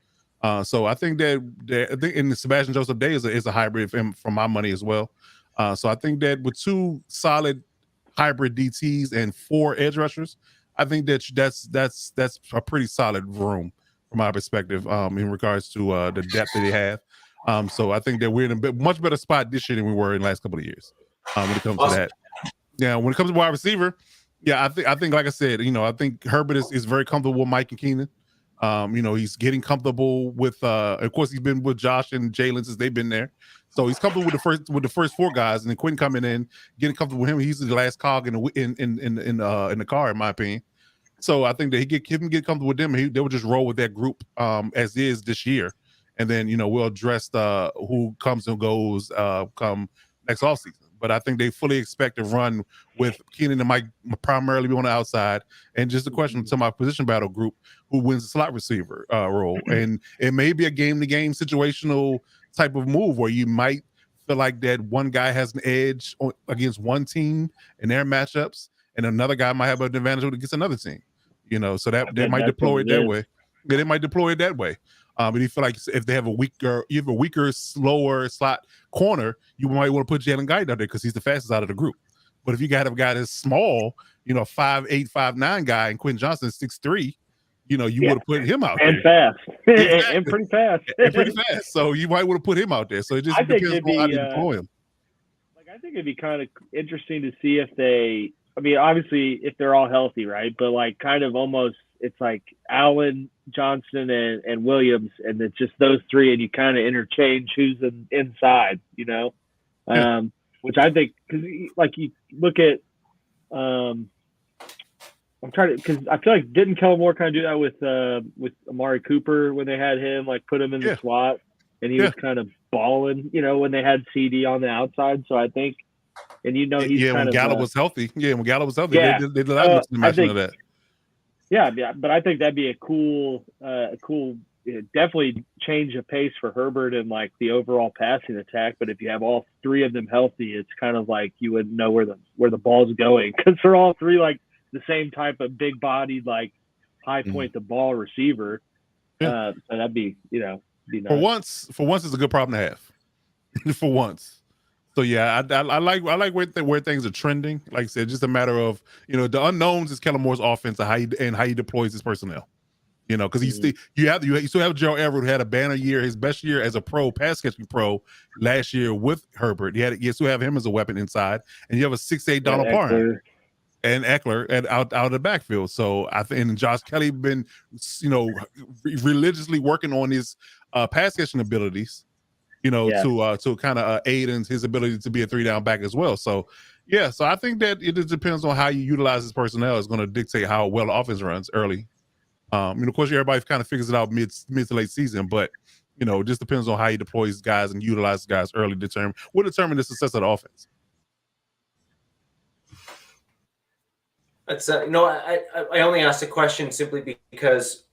So I think and Sebastian Joseph Day is a hybrid from my money as well. So I think that with 2 solid hybrid DTs and 4 edge rushers, I think that's a pretty solid room from my perspective in regards to the depth that they have. So I think that we're in a much better spot this year than we were in the last couple of years. When it comes to that. Yeah, when it comes to wide receiver, I think like I said, I think Herbert is very comfortable with Mike and Keenan. He's getting comfortable with of course he's been with Josh and Jalen since they've been there. So he's comfortable with the first 4 guys, and then Quinn coming in, getting comfortable with him. He's the last cog in the car, in my opinion. So I think that he can get comfortable with them. They will just roll with that group as is this year. And then, we'll address who comes and goes come next offseason. But I think they fully expect to run with Keenan and Mike primarily on the outside. And just a question to my position battle group, who wins the slot receiver role. And it may be a game-to-game situational type of move where you might feel like that one guy has an edge against one team in their matchups, and another guy might have an advantage against another team. So that they might deploy it that way. Yeah, they might deploy it that way. But you feel like if they have a weaker, slower slot corner, you might want to put Jalen Guyton out there because he's the fastest out of the group. But if you got a guy that's small, 5'8", 5'9" guy, and Quentin Johnson is 6'3", you would have put him out and there. Fast. And pretty fast. And pretty fast. So you might want to put him out there. So it just depends on how you deploy him. I think it'd be kind of interesting to see if they, obviously if they're all healthy, right? But kind of almost, it's like Allen, Johnson, and Williams, and it's just those 3, and you kind of interchange who's inside, Which I think, because like you look at, I'm trying to, because I feel like didn't Kellen Moore kind of do that with Amari Cooper when they had him, like put him in the slot, and he was kind of balling, when they had CD on the outside. So I think, and he's kind when of Gallup was healthy. Yeah, when Gallup was healthy, yeah. they did a lot of mixing of that. Yeah, but I think that'd be a cool, definitely change of pace for Herbert and like the overall passing attack. But if you have all three of them healthy, it's kind of like you wouldn't know where the ball's going, because they're all three like the same type of big bodied, like high point the ball receiver. So that'd be, be nice. For once, it's a good problem to have. For once. So yeah, I like where things are trending. Like I said, just a matter of the unknowns is Kellen Moore's offense and how he deploys his personnel. Because you still have Gerald Everett, who had a banner year, his best year as a pro, pass catching pro last year with Herbert. You still have him as a weapon inside, and you have a 6'8" Donald Parham and Eckler out of the backfield. So I think, and Josh Kelly been religiously working on his pass catching abilities. To kind of aid in his ability to be a 3-down back as well. So, so I think that it just depends on how you utilize his personnel is going to dictate how well the offense runs early. Of course, everybody kind of figures it out mid to late season, but it just depends on how he deploys guys and utilizes guys early. Will determine the success of the offense. That's I only asked the question simply because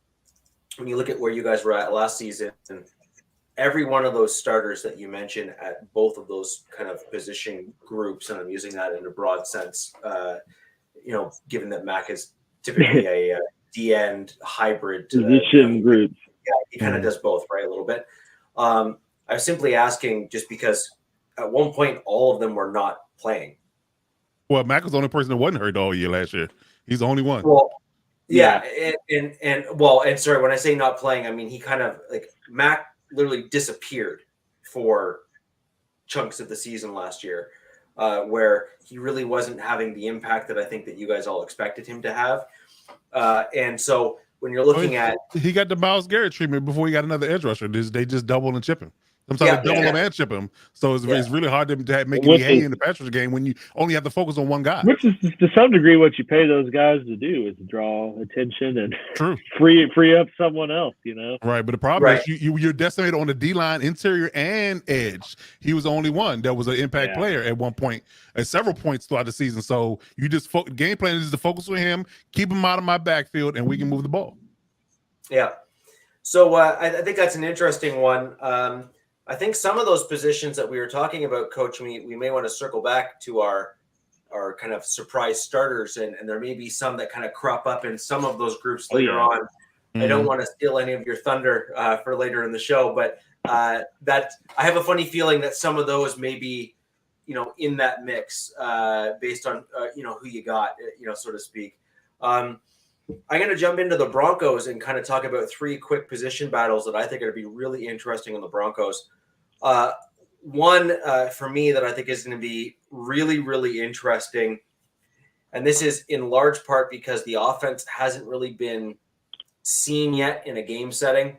when you look at where you guys were at last season, and every one of those starters that you mentioned at both of those kind of position groups, and I'm using that in a broad sense, given that Mac is typically a D-end hybrid position group. Yeah, he kind of does both, right? A little bit. I was simply asking just because at one point all of them were not playing. Well, Mac was the only person that wasn't hurt all year last year. He's the only one. Well, yeah. And sorry, when I say not playing, I mean he kind of like Mac literally disappeared for chunks of the season last year, where he really wasn't having the impact that I think that you guys all expected him to have. And so when you're looking at, he got the Myles Garrett treatment before he got another edge rusher. They just double and chip him. Sometimes they double him and chip him. So it's really hard to make any hay in the pass rush game when you only have to focus on one guy. Which is to some degree what you pay those guys to do, is draw attention and free up someone else, Right, but the problem is you're decimated on the D-line, interior, and edge. He was the only one that was an impact player at one point, at several points throughout the season. So you just game plan is to focus on him, keep him out of my backfield, and we can move the ball. Yeah. So I think that's an interesting one. I think some of those positions that we were talking about, Coach, we may want to circle back to our kind of surprise starters, and there may be some that kind of crop up in some of those groups later on. I don't want to steal any of your thunder for later in the show, but that I have a funny feeling that some of those may be, in that mix based on who you got, so to speak. I'm going to jump into the Broncos and kind of talk about three quick position battles that I think are going to be really interesting on the Broncos. One for me that I think is going to be really, really interesting, and this is in large part because the offense hasn't really been seen yet in a game setting.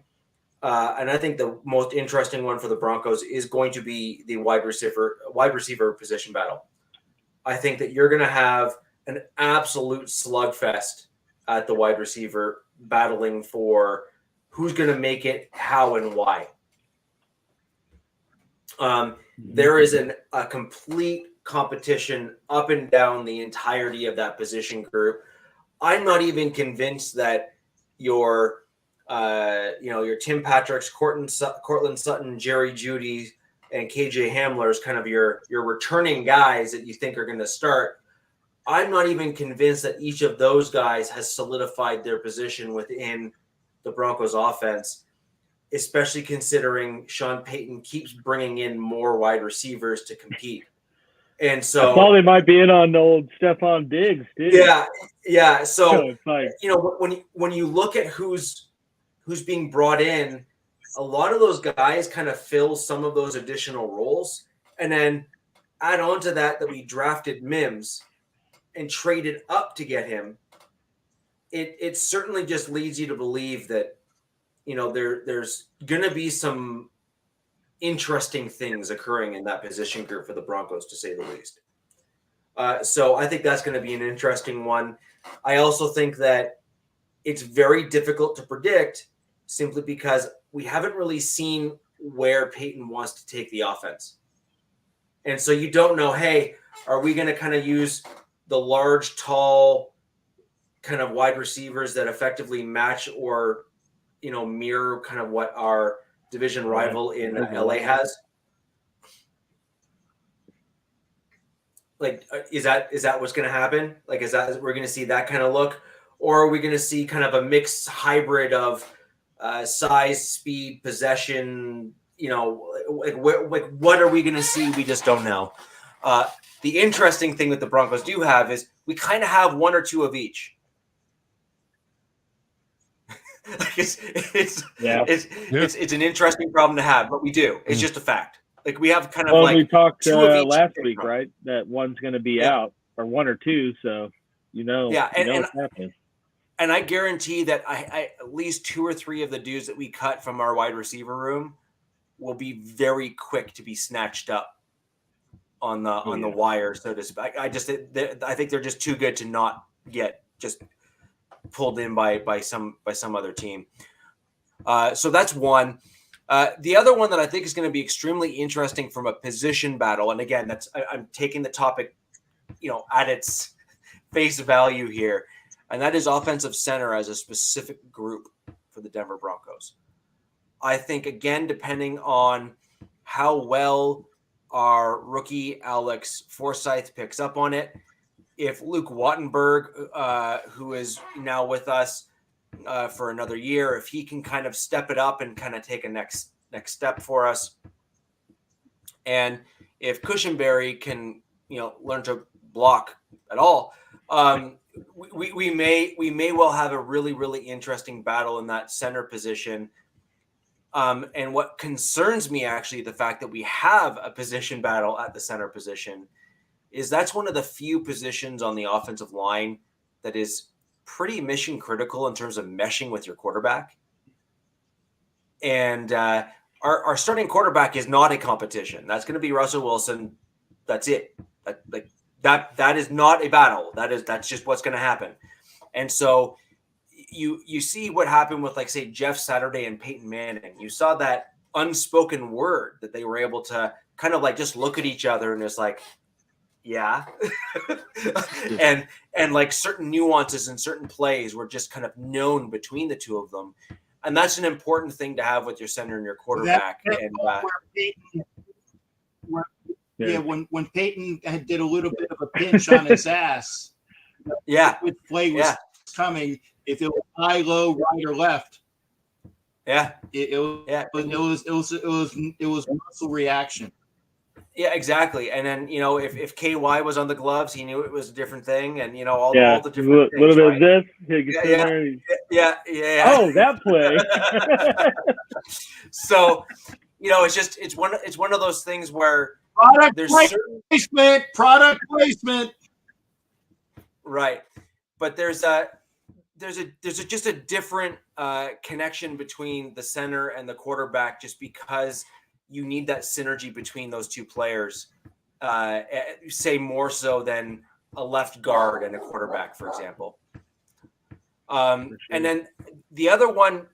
And I think the most interesting one for the Broncos is going to be the wide receiver position battle. I think that you're going to have an absolute slugfest at the wide receiver, battling for who's going to make it, how, and why. There is a complete competition up and down the entirety of that position group. I'm not even convinced that your Tim Patricks, Cortland Sutton, Jerry Jeudy, and KJ Hamler is kind of your returning guys that you think are going to start. I'm not even convinced that each of those guys has solidified their position within the Broncos offense, especially considering Sean Payton keeps bringing in more wide receivers to compete. And so I thought they might be in on old Stephon Diggs, too. Yeah. So, when you look at who's being brought in, a lot of those guys kind of fill some of those additional roles. And then add on to that we drafted Mims and traded up to get him. It certainly just leads you to believe that, there's going to be some interesting things occurring in that position group for the Broncos, to say the least. So I think that's going to be an interesting one. I also think that it's very difficult to predict simply because we haven't really seen where Peyton wants to take the offense. And so you don't know, hey, are we going to kind of use the large, tall kind of wide receivers that effectively match or, mirror kind of what our division rival in LA has? Like, is that what's going to happen? Like, is that we're going to see that kind of look, or are we going to see kind of a mixed hybrid of size, speed, possession? What are we going to see? We just don't know. The interesting thing that the Broncos do have is we kind of have one or two of each. It's an interesting problem to have, but we do. It's just a fact. Like we have kind of we talked last week, right? That one's going to be out, or one or two. So what's happening. And I guarantee that I at least two or three of the dudes that we cut from our wide receiver room will be very quick to be snatched up on the wire, so to speak. I think they're just too good to not get just pulled in by some other team. So that's one. The other one that I think is going to be extremely interesting from a position battle, and again, I'm taking the topic, at its face value here, and that is offensive center as a specific group for the Denver Broncos. I think, again, depending on how well our rookie Alex Forsyth picks up on it, if Luke Wattenberg, who is now with us for another year, if he can kind of step it up and kind of take a next step for us, and if Cushenberry can, learn to block at all, we may well have a really, really interesting battle in that center position. And what concerns me, actually, the fact that we have a position battle at the center position, is that's one of the few positions on the offensive line that is pretty mission critical in terms of meshing with your quarterback. And our starting quarterback is not a competition. That's going to be Russell Wilson. That's it. That is not a battle. That's just what's going to happen. And so you see what happened with, like, say, Jeff Saturday and Peyton Manning. You saw that unspoken word that they were able to kind of like just look at each other and it's like, yeah. and like certain nuances and certain plays were just kind of known between the two of them. And that's an important thing to have with your center and your quarterback. When Peyton did a little bit of a pinch on his ass, which play was coming, if it was high, low, right, or left, it was muscle reaction. Yeah, exactly. And then, if KY was on the gloves, he knew it was a different thing, and all the different things. A little bit of this. Yeah. Oh, that play. So, it's one of those things where product placement. Right. But there's just a different connection between the center and the quarterback, just because you need that synergy between those two players, say more so than a left guard and a quarterback, for example. And then the other one,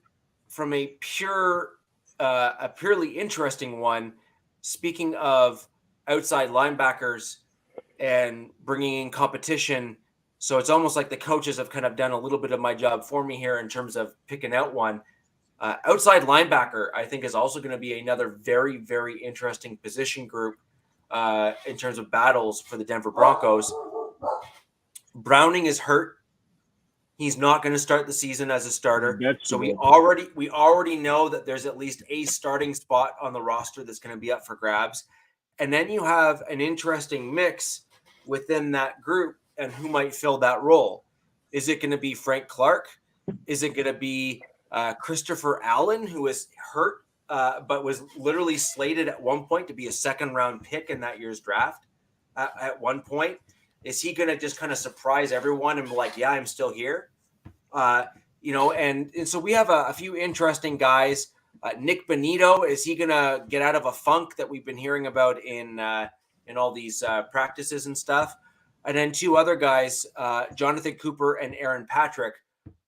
from a purely interesting one, speaking of outside linebackers and bringing in competition. So it's almost like the coaches have kind of done a little bit of my job for me here in terms of picking out one. Outside linebacker, I think, is also going to be another very, very interesting position group in terms of battles for the Denver Broncos. Browning is hurt. He's not going to start the season as a starter. So we already know that there's at least a starting spot on the roster that's going to be up for grabs. And then you have an interesting mix within that group and who might fill that role. Is it going to be Frank Clark? Is it going to be Christopher Allen, who is hurt, but was literally slated at one point to be a second-round pick in that year's draft at one point? Is he going to just kind of surprise everyone and be like, yeah, I'm still here? And so we have a few interesting guys. Nick Benito, is he going to get out of a funk that we've been hearing about in all these practices and stuff? And then two other guys, Jonathan Cooper and Aaron Patrick,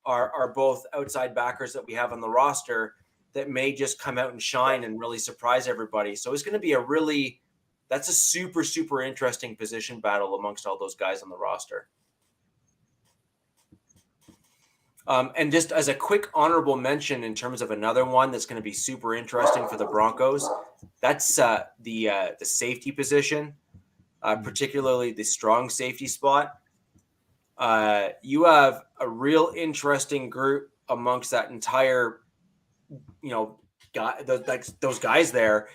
are both outside backers that we have on the roster that may just come out and shine and really surprise everybody. So it's going to be that's a super, super interesting position battle amongst all those guys on the roster. And just as a quick honorable mention in terms of another one that's going to be super interesting for the Broncos, that's the safety position, particularly the strong safety spot. You have a real interesting group amongst that entire, those guys there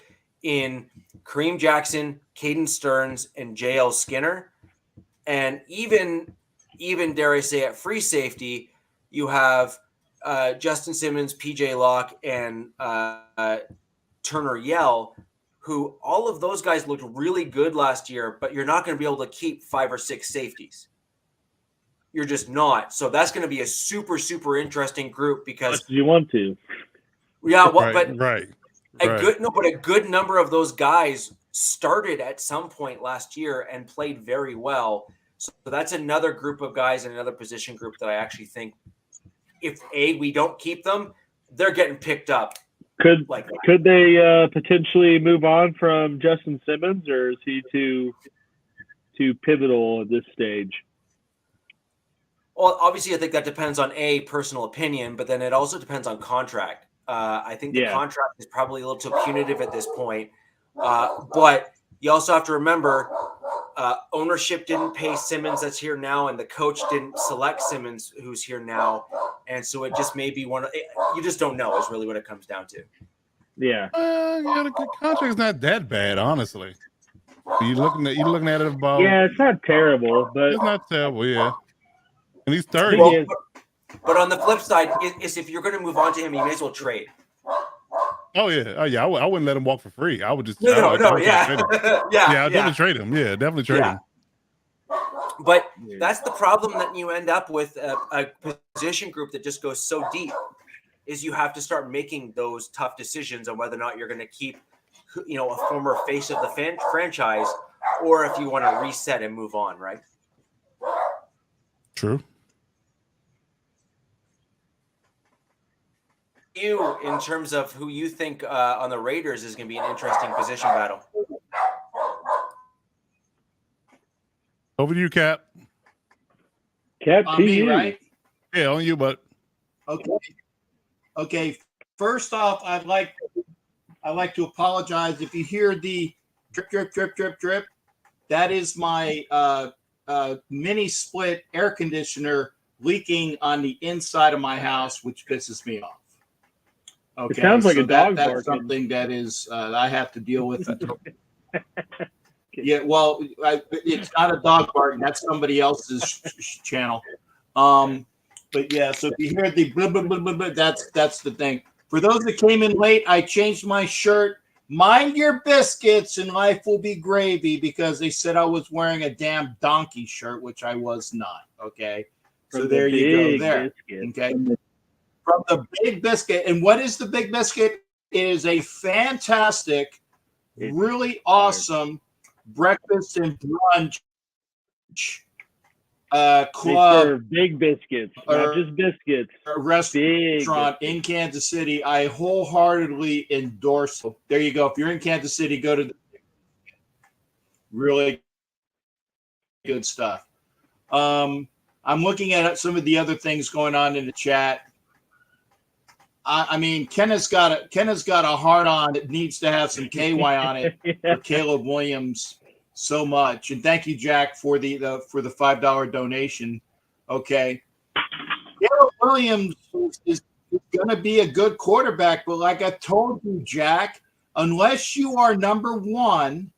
in Kareem Jackson, Caden Stearns, and JL Skinner. And even dare I say at free safety, you have Justin Simmons, PJ Locke, and Turner Yell, who all of those guys looked really good last year, but you're not going to be able to keep 5 or 6 safeties. You're just not. So that's going to be a super, super interesting group because you want to. Yeah, well, right. But a good number of those guys started at some point last year and played very well. So that's another group of guys and another position group that I actually think if we don't keep them, they're getting picked up. Could they potentially move on from Justin Simmons, or is he too pivotal at this stage? Well, obviously, I think that depends on personal opinion, but then it also depends on contract. I think the contract is probably a little too punitive at this point. But you also have to remember, ownership didn't pay Simmons that's here now, and the coach didn't select Simmons who's here now. And so it just may be you just don't know is really what it comes down to. Yeah. The contract's not that bad, honestly. You're looking at it about. Yeah, it's not terrible, but it's not terrible. Yeah, and he's 30. Well, but on the flip side, is if you're going to move on to him, you may as well trade. Oh yeah. I wouldn't let him walk for free. I would just I'd definitely trade him. Yeah, definitely trade him. But that's the problem that you end up with a position group that just goes so deep. Is you have to start making those tough decisions on whether or not you're going to keep, a former face of the franchise, or if you want to reset and move on, right? True. You, in terms of who you think on the Raiders is going to be an interesting position battle. Over to you, Cap. Cap, on me, right? Yeah, on you, but okay. First off, I'd like to apologize if you hear the drip, drip, drip, drip, drip. That is my mini split air conditioner leaking on the inside of my house, which pisses me off. Okay, it sounds like a dog barking. That's something that is I have to deal with. Yeah, well, it's not a dog barking. That's somebody else's channel. But yeah, so if you hear the blah, blah, blah, blah, blah, that's the thing. For those that came in late, I changed my shirt. Mind your biscuits and life will be gravy, because they said I was wearing a damn donkey shirt, which I was not. Okay, so there you go. There. Okay. From the Big Biscuit. And what is the Big Biscuit? It is a fantastic, really awesome breakfast and brunch club. Big biscuits, not just biscuits. A restaurant in Kansas City. I wholeheartedly endorse it. There you go. If you're in Kansas City, go to really good stuff. I'm looking at some of the other things going on in the chat. I mean, Ken has got a heart on that needs to have some KY on it for Caleb Williams so much. And thank you, Jack, for the $5 donation. Okay, Caleb Williams is going to be a good quarterback, but like I told you, Jack, unless you are number one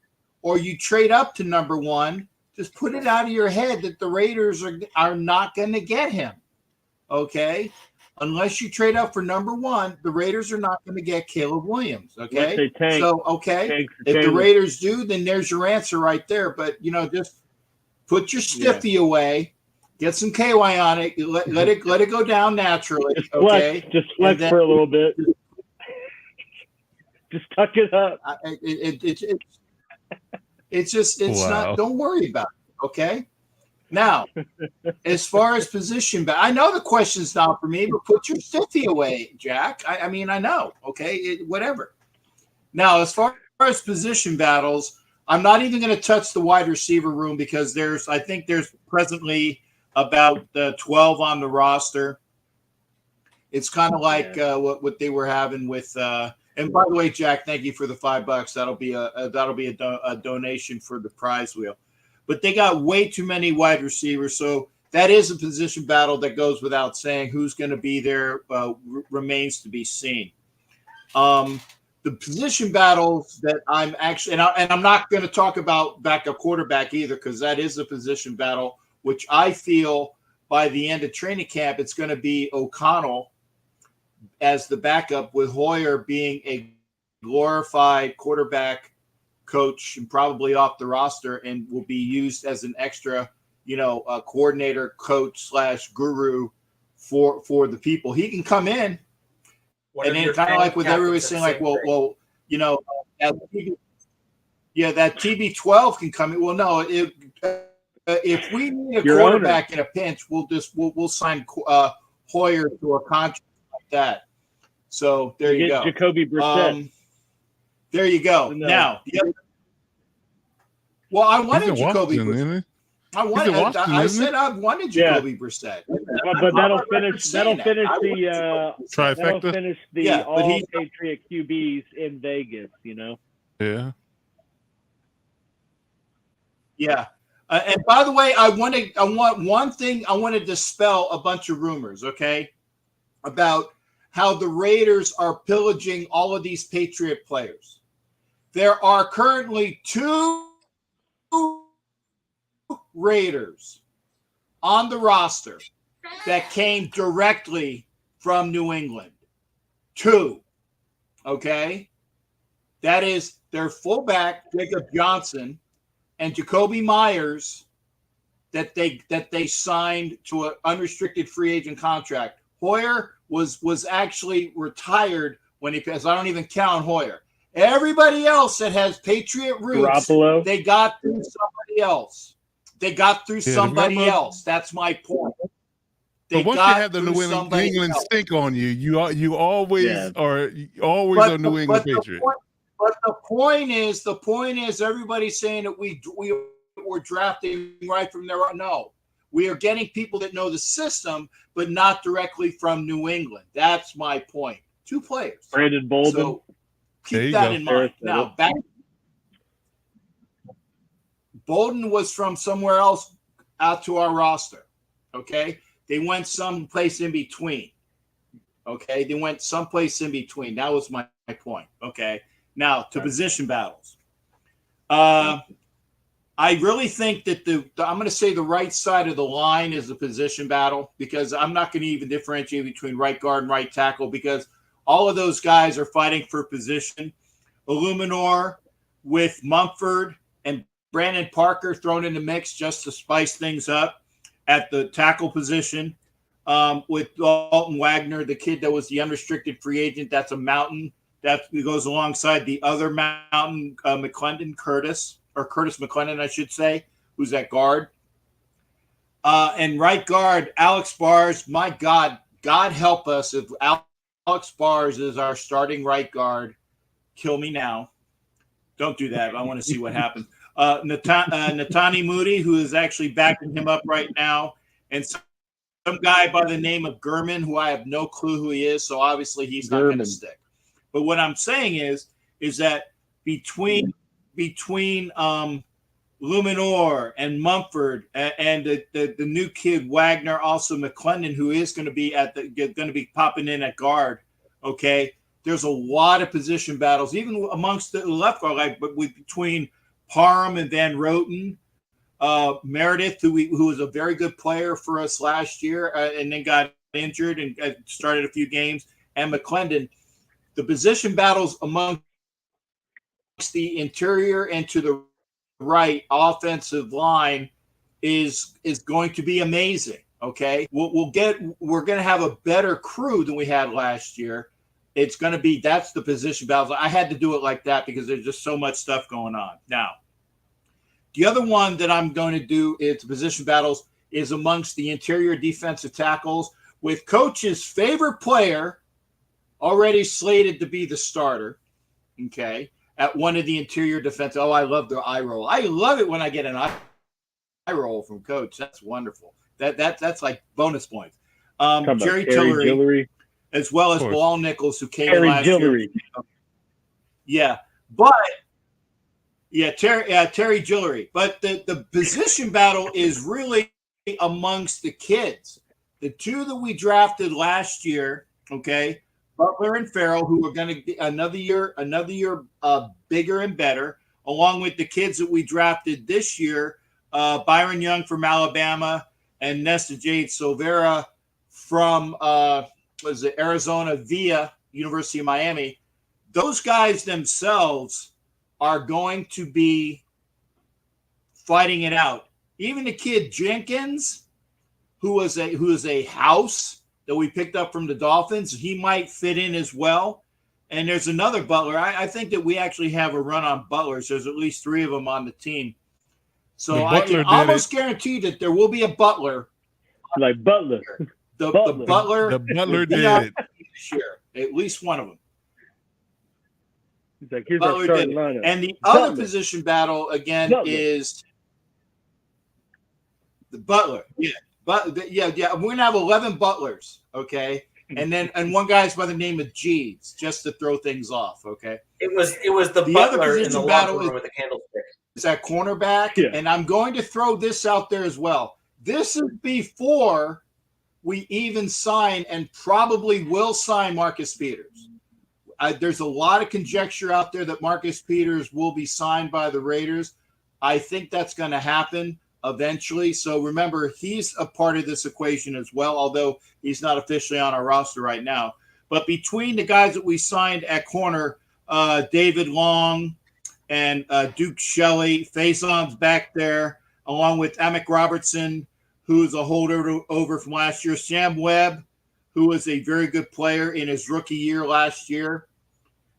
or you trade up to number one, just put it out of your head that the Raiders are not going to get him. Okay. Unless you trade up for number one, the Raiders are not going to get Caleb Williams. Okay. So, if the Raiders do, then there's your answer right there. But, just put your stiffy away, get some KY on it, let it go down naturally. Okay. Just flex for a little bit. Just tuck it up. It's just Wow. not. Don't worry about it. Okay. Now, as far as position, but I know the question's not for me, but put your stiffy away, Jack. I mean, I know. Okay, whatever. Now, as far as position battles, I'm not even going to touch the wide receiver room because I think there's presently about 12 on the roster. It's kind of like what they were having with. And by the way, Jack, thank you for the $5. That'll be a donation for the prize wheel. But they got way too many wide receivers, so that is a position battle that goes without saying. Who's going to be there remains to be seen. The position battles that I'm actually, and I'm not going to talk about backup quarterback either, because that is a position battle, which I feel by the end of training camp, it's going to be O'Connell as the backup, with Hoyer being a glorified quarterback coach and probably off the roster, and will be used as an extra, coordinator, coach / guru for the people. He can come in, and then kind of like with everybody's saying, like, well, that TB12 can come in. Well, no, if we need a quarterback in a pinch, we'll sign Hoyer to a contract like that. So there you go. Jacoby Brissett. There you go. Now, well, I wanted Jacoby Brissett. I said I wanted Jacoby Brissett. But that'll finish the trifecta. That'll finish the all Patriot QBs in Vegas. Yeah. Yeah. And by the way, I want one thing. I want to dispel a bunch of rumors, okay, about how the Raiders are pillaging all of these Patriot players. There are currently 2 Raiders on the roster that came directly from New England. 2. Okay? That is their fullback, Jacob Johnson, and Jacoby Myers, that they signed to an unrestricted free agent contract. Hoyer was actually retired when he passed. I don't even count Hoyer. Everybody else that has Patriot roots, they got through somebody else. That's my point. But once you have the New England stink on you, you always are a New England Patriot. But the point is, everybody's saying that we're drafting right from there. No, we are getting people that know the system, but not directly from New England. That's my point. 2 players. Brandon Bolden. So keep that in mind. Now, Bolden was from somewhere else out to our roster. Okay, they went someplace in between. Okay, they went someplace in between. That was my point. Okay. Now, to position battles. I really think that I'm going to say the right side of the line is a position battle, because I'm not going to even differentiate between right guard and right tackle, because all of those guys are fighting for position. Illuminor with Mumford and Brandon Parker thrown in the mix just to spice things up at the tackle position. With Dalton Wagner, the kid that was the unrestricted free agent, that's a mountain. That goes alongside the other mountain, Curtis McClendon, I should say, who's at guard. And right guard, Alex Bars. My God help us if Alex Bars is our starting right guard. Kill me now. Don't do that. I want to see what happens. Natani Moody, who is actually backing him up right now, and some guy by the name of Gurman, who I have no clue who he is, so obviously he's not going to stick. But what I'm saying is that between Luminor and Mumford and the new kid Wagner, also McClendon, who is going to be popping in at guard. Okay, there's a lot of position battles, even amongst the left guard, but between Parham and Van Roten, Meredith, who was a very good player for us last year, and then got injured and started a few games, and McClendon. The position battles amongst the interior and to the right offensive line is going to be amazing. Okay, we're going to have a better crew than we had last year. it's going to be, that's the position battles. I had to do it like that because there's just so much stuff going on. Now, the other one that I'm going to do is position battles is amongst the interior defensive tackles with coach's favorite player already slated to be the starter. Okay. At one of the interior defense. Oh, I love the eye roll. I love it when I get an eye roll from coach. That's wonderful. That's like bonus points. Jerry Tillery, as well as Bilal Nichols, who came in last year. Yeah. But Terry Gillery. But the position battle is really amongst the kids. The two that we drafted last year, okay, Butler and Farrell, who are going to be another year bigger and better, along with the kids that we drafted this year, Byron Young from Alabama and Nesta Jade Silvera from Arizona via University of Miami. Those guys themselves are going to be fighting it out. Even the kid Jenkins, who is a house that we picked up from the Dolphins, he might fit in as well. And there's another Butler. I think that we actually have a run on Butlers. There's at least 3 of them on the team. So I can almost guarantee that there will be a Butler. Like Butler. The Butler. The Butler did it. This year. At least one of them. He's like, here's our starting lineup. And the other position battle, again, is the Butler. Yeah. But yeah, we're going to have 11 Butlers, okay? And one guy's by the name of Jeeves, just to throw things off, okay? It was the Butler in the locker room with the candlestick. Is that cornerback? Yeah. And I'm going to throw this out there as well. This is before we even sign and probably will sign Marcus Peters. There's a lot of conjecture out there that Marcus Peters will be signed by the Raiders. I think that's going to happen eventually. So remember, he's a part of this equation as well, although he's not officially on our roster right now. But between the guys that we signed at corner, David Long and Duke Shelley, Faison's back there, along with Amick Robertson, who's a holdover from last year, Sam Webb, who was a very good player in his rookie year last year.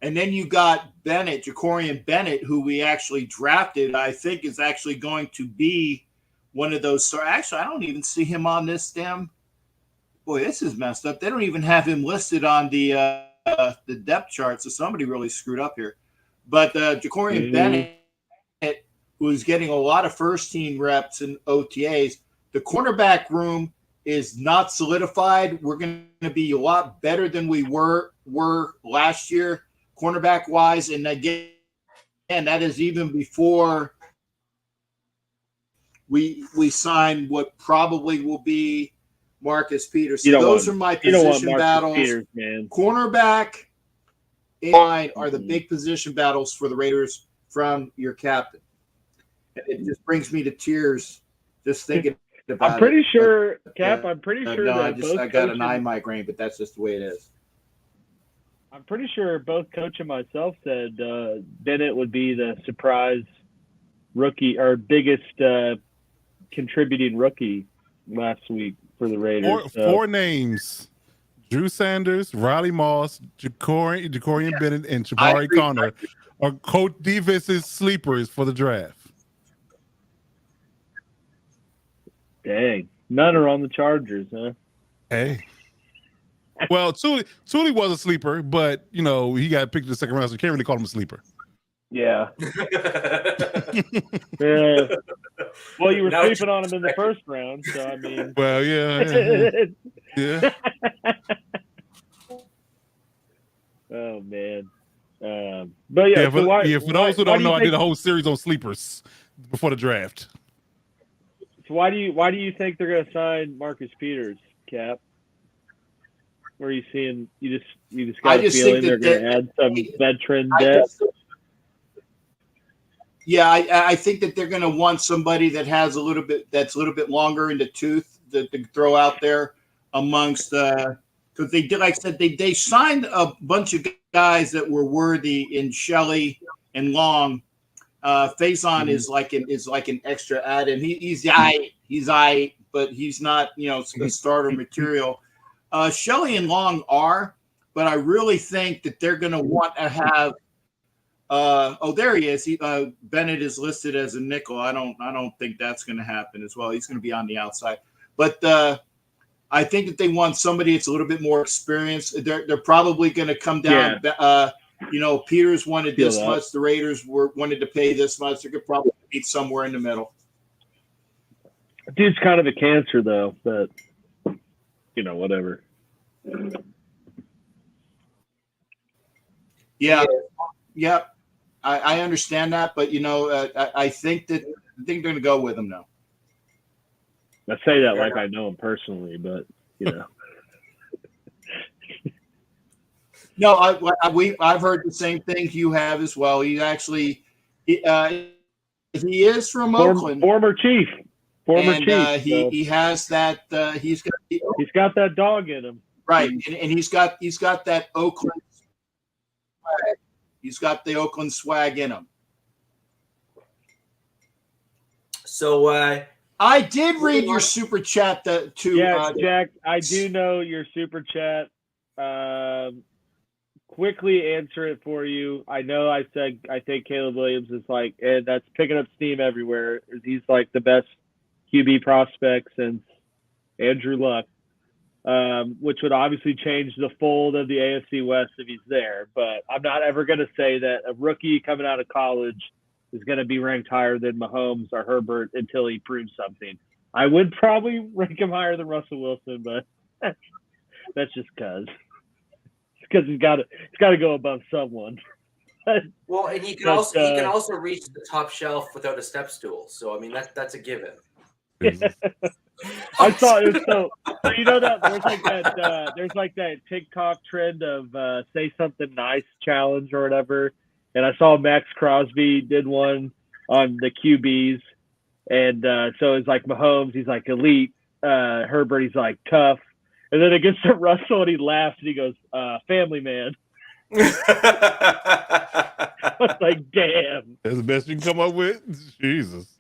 And then you got Bennett, Jacorian Bennett, who we actually drafted, I think is actually going to be one of those. Actually, I don't even see him on this damn. Boy, this is messed up. They don't even have him listed on the depth chart, so somebody really screwed up here. But Jacorian Bennett, who's getting a lot of first-team reps and OTAs, the cornerback room is not solidified. We're going to be a lot better than we were last year, cornerback-wise. And again, that is even before we sign what probably will be Marcus Peters. So those are my position battles. Peters, man. Cornerback and line are the big position battles for the Raiders from your captain. It just brings me to tears just thinking about I'm pretty it. sure, Cap, I'm pretty sure that I got an eye migraine, but that's just the way it is. I'm pretty sure both coach and myself said Bennett would be the surprise rookie or biggest contributing rookie last week for the Raiders. Four names: Drew Sanders, Riley Moss, Jacorian Bennett, and Jabari Connor are coach defense's sleepers for the draft. Dang, none are on the Chargers, huh? Hey. Well, Tuli was a sleeper, but he got picked in the second round, so you can't really call him a sleeper. Yeah. Yeah. Well, you were sleeping on him in the first round, so I mean. Well, yeah. Oh man. But yeah. For those who don't know, I did a whole series on sleepers before the draft. So why do you think they're going to sign Marcus Peters, Cap? Where are you seeing? You just got a feeling they're going to add some veteran depth. Yeah, I think that they're going to want somebody that has a little bit longer in the tooth to throw out there amongst because they did, like I said, they signed a bunch of guys that were worthy in Shelley and Long. Faison is like an extra add, and he's aight, but he's not a starter material. Shelley and Long are, but I really think that they're going to want to have. There he is. Bennett is listed as a nickel. I don't think that's going to happen as well. He's going to be on the outside, but I think that they want somebody that's a little bit more experienced. They're probably going to come down. Yeah. Peters wanted this much. The Raiders wanted to pay this much. They could probably meet somewhere in the middle. Dude's kind of a cancer, though, but whatever. Yeah. I understand that, but I think they're going to go with him now. I say that like I know him personally, but No, I've heard the same things you have as well. He actually, he is from Oakland, former chief. He has that. He's got that dog in him, right? And he's got that Oakland swag. He's got the Oakland swag in him. So I did read your super chat Jack. I do know your super chat. Quickly answer it for you. I know I said I think Caleb Williams is and that's picking up steam everywhere. He's like the best QB prospect since Andrew Luck, which would obviously change the fold of the AFC West if he's there. But I'm not ever going to say that a rookie coming out of college is going to be ranked higher than Mahomes or Herbert until he proves something. I would probably rank him higher than Russell Wilson, but that's just because he's got to go above someone. Well, and he can also reach the top shelf without a step stool. So I mean that's a given. I saw it. So that there's that TikTok trend of say something nice challenge or whatever. And I saw Max Crosby did one on the QBs, and so it's like Mahomes, he's like elite. Herbert, he's like tough. And then it gets to Russell, and he laughs, and he goes, family man. I was like, damn. That's the best you can come up with? Jesus.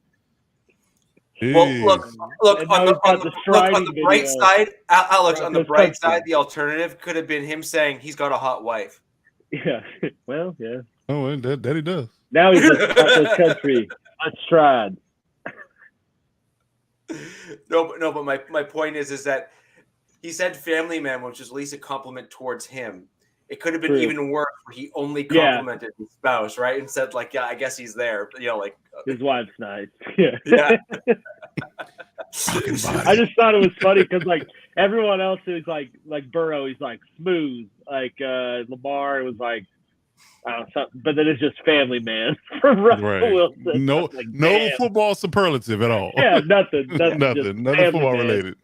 Well, look on the bright side, Alex, on the bright side, the alternative could have been him saying he's got a hot wife. Yeah. Well, yeah. Oh, that he does. Now he's across the country. Let's try. No, but my point is that he said family man, which is at least a compliment towards him. It could have been even worse where he only complimented his spouse, right? And said like, yeah, I guess he's there. But, his wife's nice. Yeah. Yeah. I just thought it was funny because everyone else is like Burrow, he's like smooth. Lamar, it was like I don't know, something, but then it's just family man from Russell Wilson. No football superlative at all. Yeah, nothing football man. related.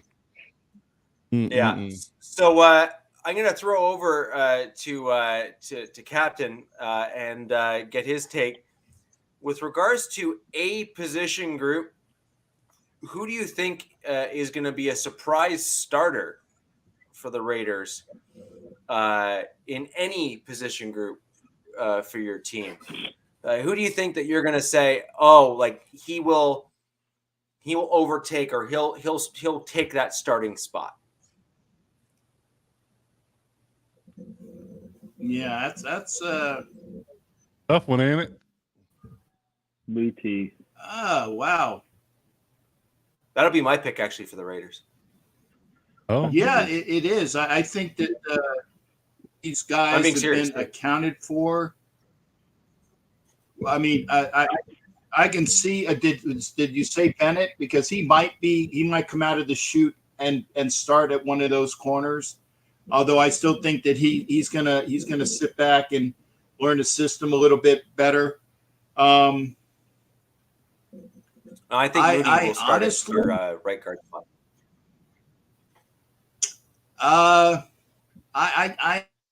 Yeah. So I'm gonna throw over to Captain and get his take with regards to a position group. Who do you think is going to be a surprise starter for the Raiders in any position group for your team? Who do you think that you're going to say, he will overtake or he'll take that starting spot? Yeah, that's tough one, ain't it? Muti. Oh, wow. That'll be my pick actually for the Raiders. Oh, yeah, it is. I think that these guys have been accounted for. I mean, I can see. Did you say Bennett? Because he might come out of the chute and start at one of those corners. Although I still think that he's gonna sit back and learn the system a little bit better. I think Moody will start at your right guard spot. I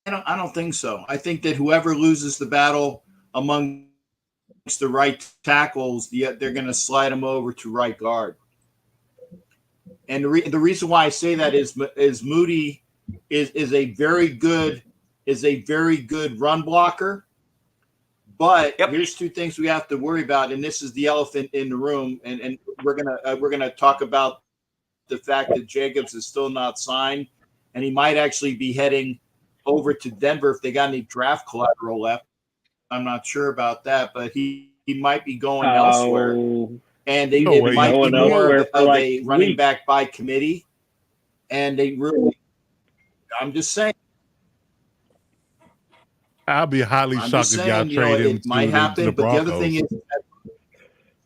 don't think so. I think that whoever loses the battle amongst the right tackles, they're going to slide them over to right guard. And the reason why I say that is Moody is a very good run blocker. But here's two things we have to worry about, and this is the elephant in the room. And we're gonna talk about the fact that Jacobs is still not signed, and he might actually be heading over to Denver if they got any draft collateral left. I'm not sure about that, but he might be going elsewhere. And No it way. might be Going more elsewhere of for, like, a running weeks. back by committee. And they really, I'm just saying. I'll be highly I'm shocked just if y'all saying, you know, trade him it might to happen. the But the other Broncos. thing is,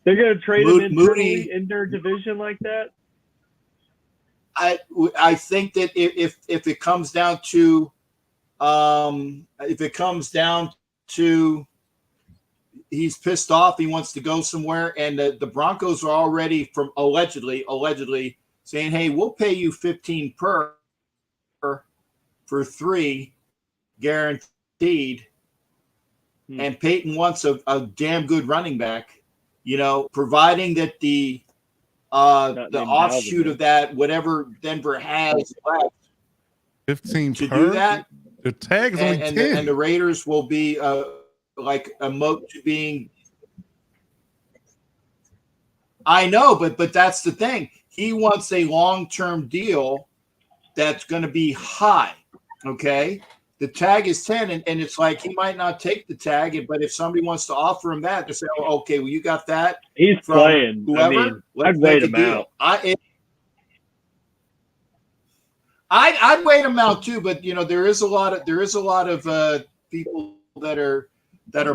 They're going to trade him internally Moody, in their division like that? I think that if it comes down to he's pissed off, he wants to go somewhere, and the Broncos are already from allegedly saying, hey, we'll pay you 15 per for 3 guaranteed. And Peyton wants a damn good running back, you know, providing that the offshoot of that, whatever Denver has left 15 to per? do that, The tag is only 10. and the Raiders will be like a moat to being. I know, but that's the thing. He wants a long-term deal that's going to be high. Okay, the tag is 10, and it's like he might not take the tag, but if somebody wants to offer him that, they say, oh, okay, well, you got that. He's From playing. whoever. I mean, Let's I'd wait make a him deal. out. I'd wait him out too, but you know there is a lot of people that are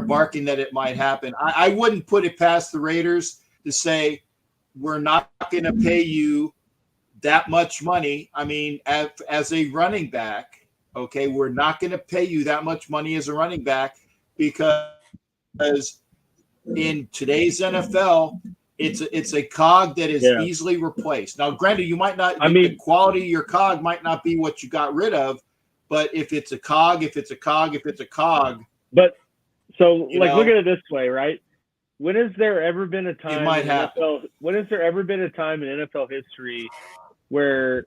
barking that it might happen. I wouldn't put it past the Raiders to say we're not going to pay you that much money. I mean, as a running back, okay, we're not going to pay you that much money as a running back because in today's NFL, it's a cog that is easily replaced. Now, granted, you might not. The quality of your cog might not be what you got rid of, but if it's a cog. But so, like, look at it this way, right? When has there ever been a time? It might happen. When has there ever been a time in NFL history where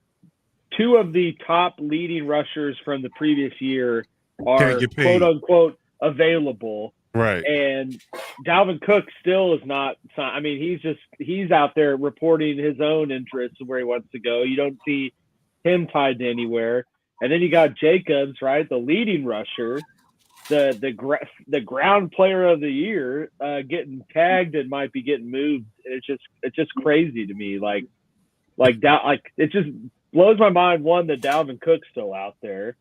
2 of the top leading rushers from the previous year are quote unquote available? Right. And Dalvin Cook still is not. I mean, he's out there reporting his own interests of where he wants to go. You don't see him tied to anywhere. And then you got Jacobs, right, the leading rusher, the ground player of the year, getting tagged and might be getting moved. It's just crazy to me. Like it just blows my mind. One, that Dalvin Cook's still out there.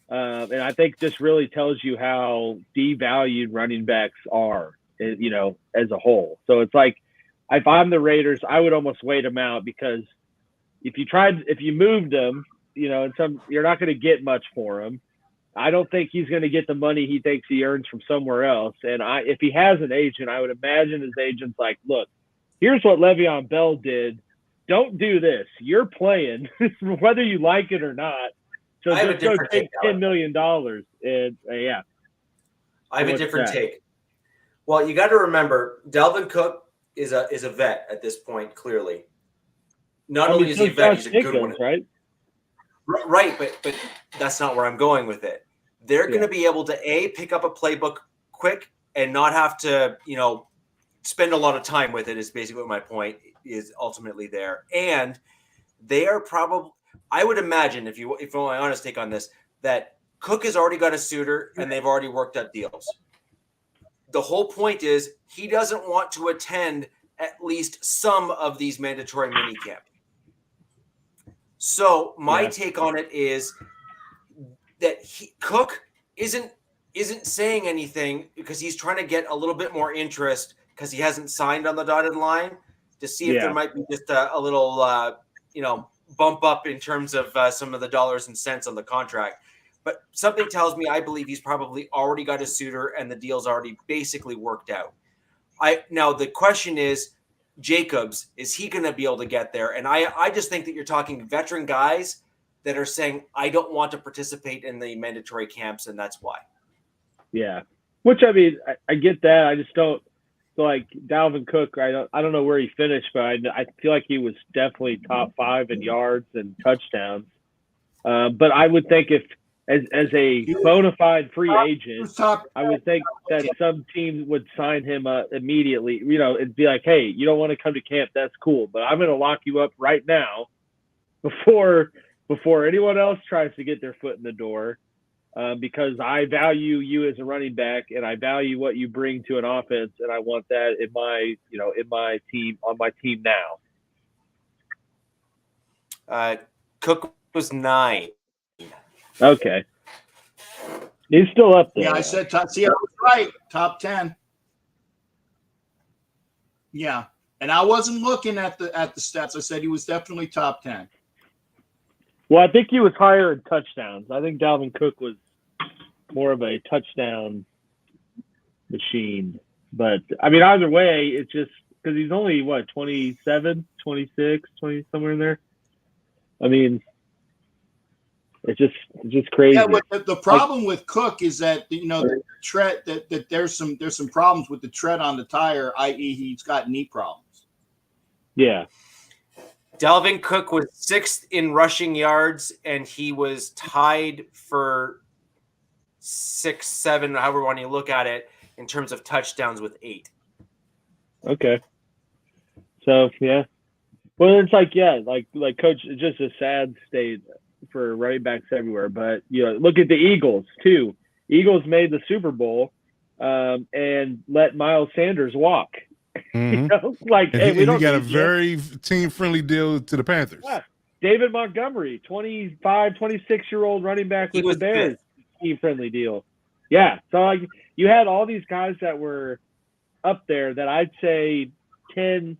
And I think this really tells you how devalued running backs are, you know, as a whole. So it's like, if I'm the Raiders, I would almost wait them out, because if you moved him, you know, you're not going to get much for him. I don't think he's going to get the money he thinks he earns from somewhere else. And if he has an agent, I would imagine his agent's like, look, here's what Le'Veon Bell did. Don't do this. You're playing, whether you like it or not. So I have just a go different take take. $10 million. And I have a different take. Well, you got to remember, Dalvin Cook is a vet at this point. Clearly, not only is he a vet, he's a good one, right? Right, but that's not where I'm going with it. They're going to be able to pick up a playbook quick and not have to, you know, spend a lot of time with it. Is basically what my point is ultimately there. And they are probably, I would imagine, if you want my honest take on this, that Cook has already got a suitor and they've already worked out deals. The whole point is he doesn't want to attend at least some of these mandatory minicamp. So my take on it is that Cook isn't saying anything because he's trying to get a little bit more interest because he hasn't signed on the dotted line to see if there might be just a little, you know, bump up in terms of some of the dollars and cents on the contract. But something tells me, I believe he's probably already got a suitor and the deal's already basically worked out. Now the question is, Jacobs, is he going to be able to get there? And I just think that you're talking veteran guys that are saying, I don't want to participate in the mandatory camps, and that's why. Yeah. Which, I mean, I get that. I just don't, like Dalvin Cook, I don't know where he finished, but I feel like he was definitely top 5 in yards and touchdowns. But I would think as a bona fide free agent, I would think that some team would sign him immediately. You know, it'd be like, hey, you don't want to come to camp, that's cool, but I'm going to lock you up right now before anyone else tries to get their foot in the door. because I value you as a running back, and I value what you bring to an offense, and I want that in my team, on my team now. Cook was 9. Okay. He's still up there. Yeah, I said top. See, I was right. Top 10. Yeah, and I wasn't looking at the stats. I said he was definitely top 10. Well, I think he was higher in touchdowns. I think Dalvin Cook was more of a touchdown machine. But, I mean, either way, it's just because he's only, 27, 26, 20, somewhere in there? I mean, it's just crazy. Yeah, but the problem with Cook is that, the tread, that there's some problems with the tread on the tire, i.e. he's got knee problems. Yeah. Dalvin Cook was 6th in rushing yards, and he was tied for 6, 7, however you want to look at it, in terms of touchdowns with 8. Okay. So, yeah. Well, it's like Coach, it's just a sad state for running backs everywhere. But, look at the Eagles, too. Eagles made the Super Bowl and let Miles Sanders walk. Mm-hmm. Hey, we got a very team-friendly deal to the Panthers. Yeah. David Montgomery, 25, 26-year-old running back with the Bears, team-friendly deal. Yeah, so you had all these guys that were up there that I'd say 10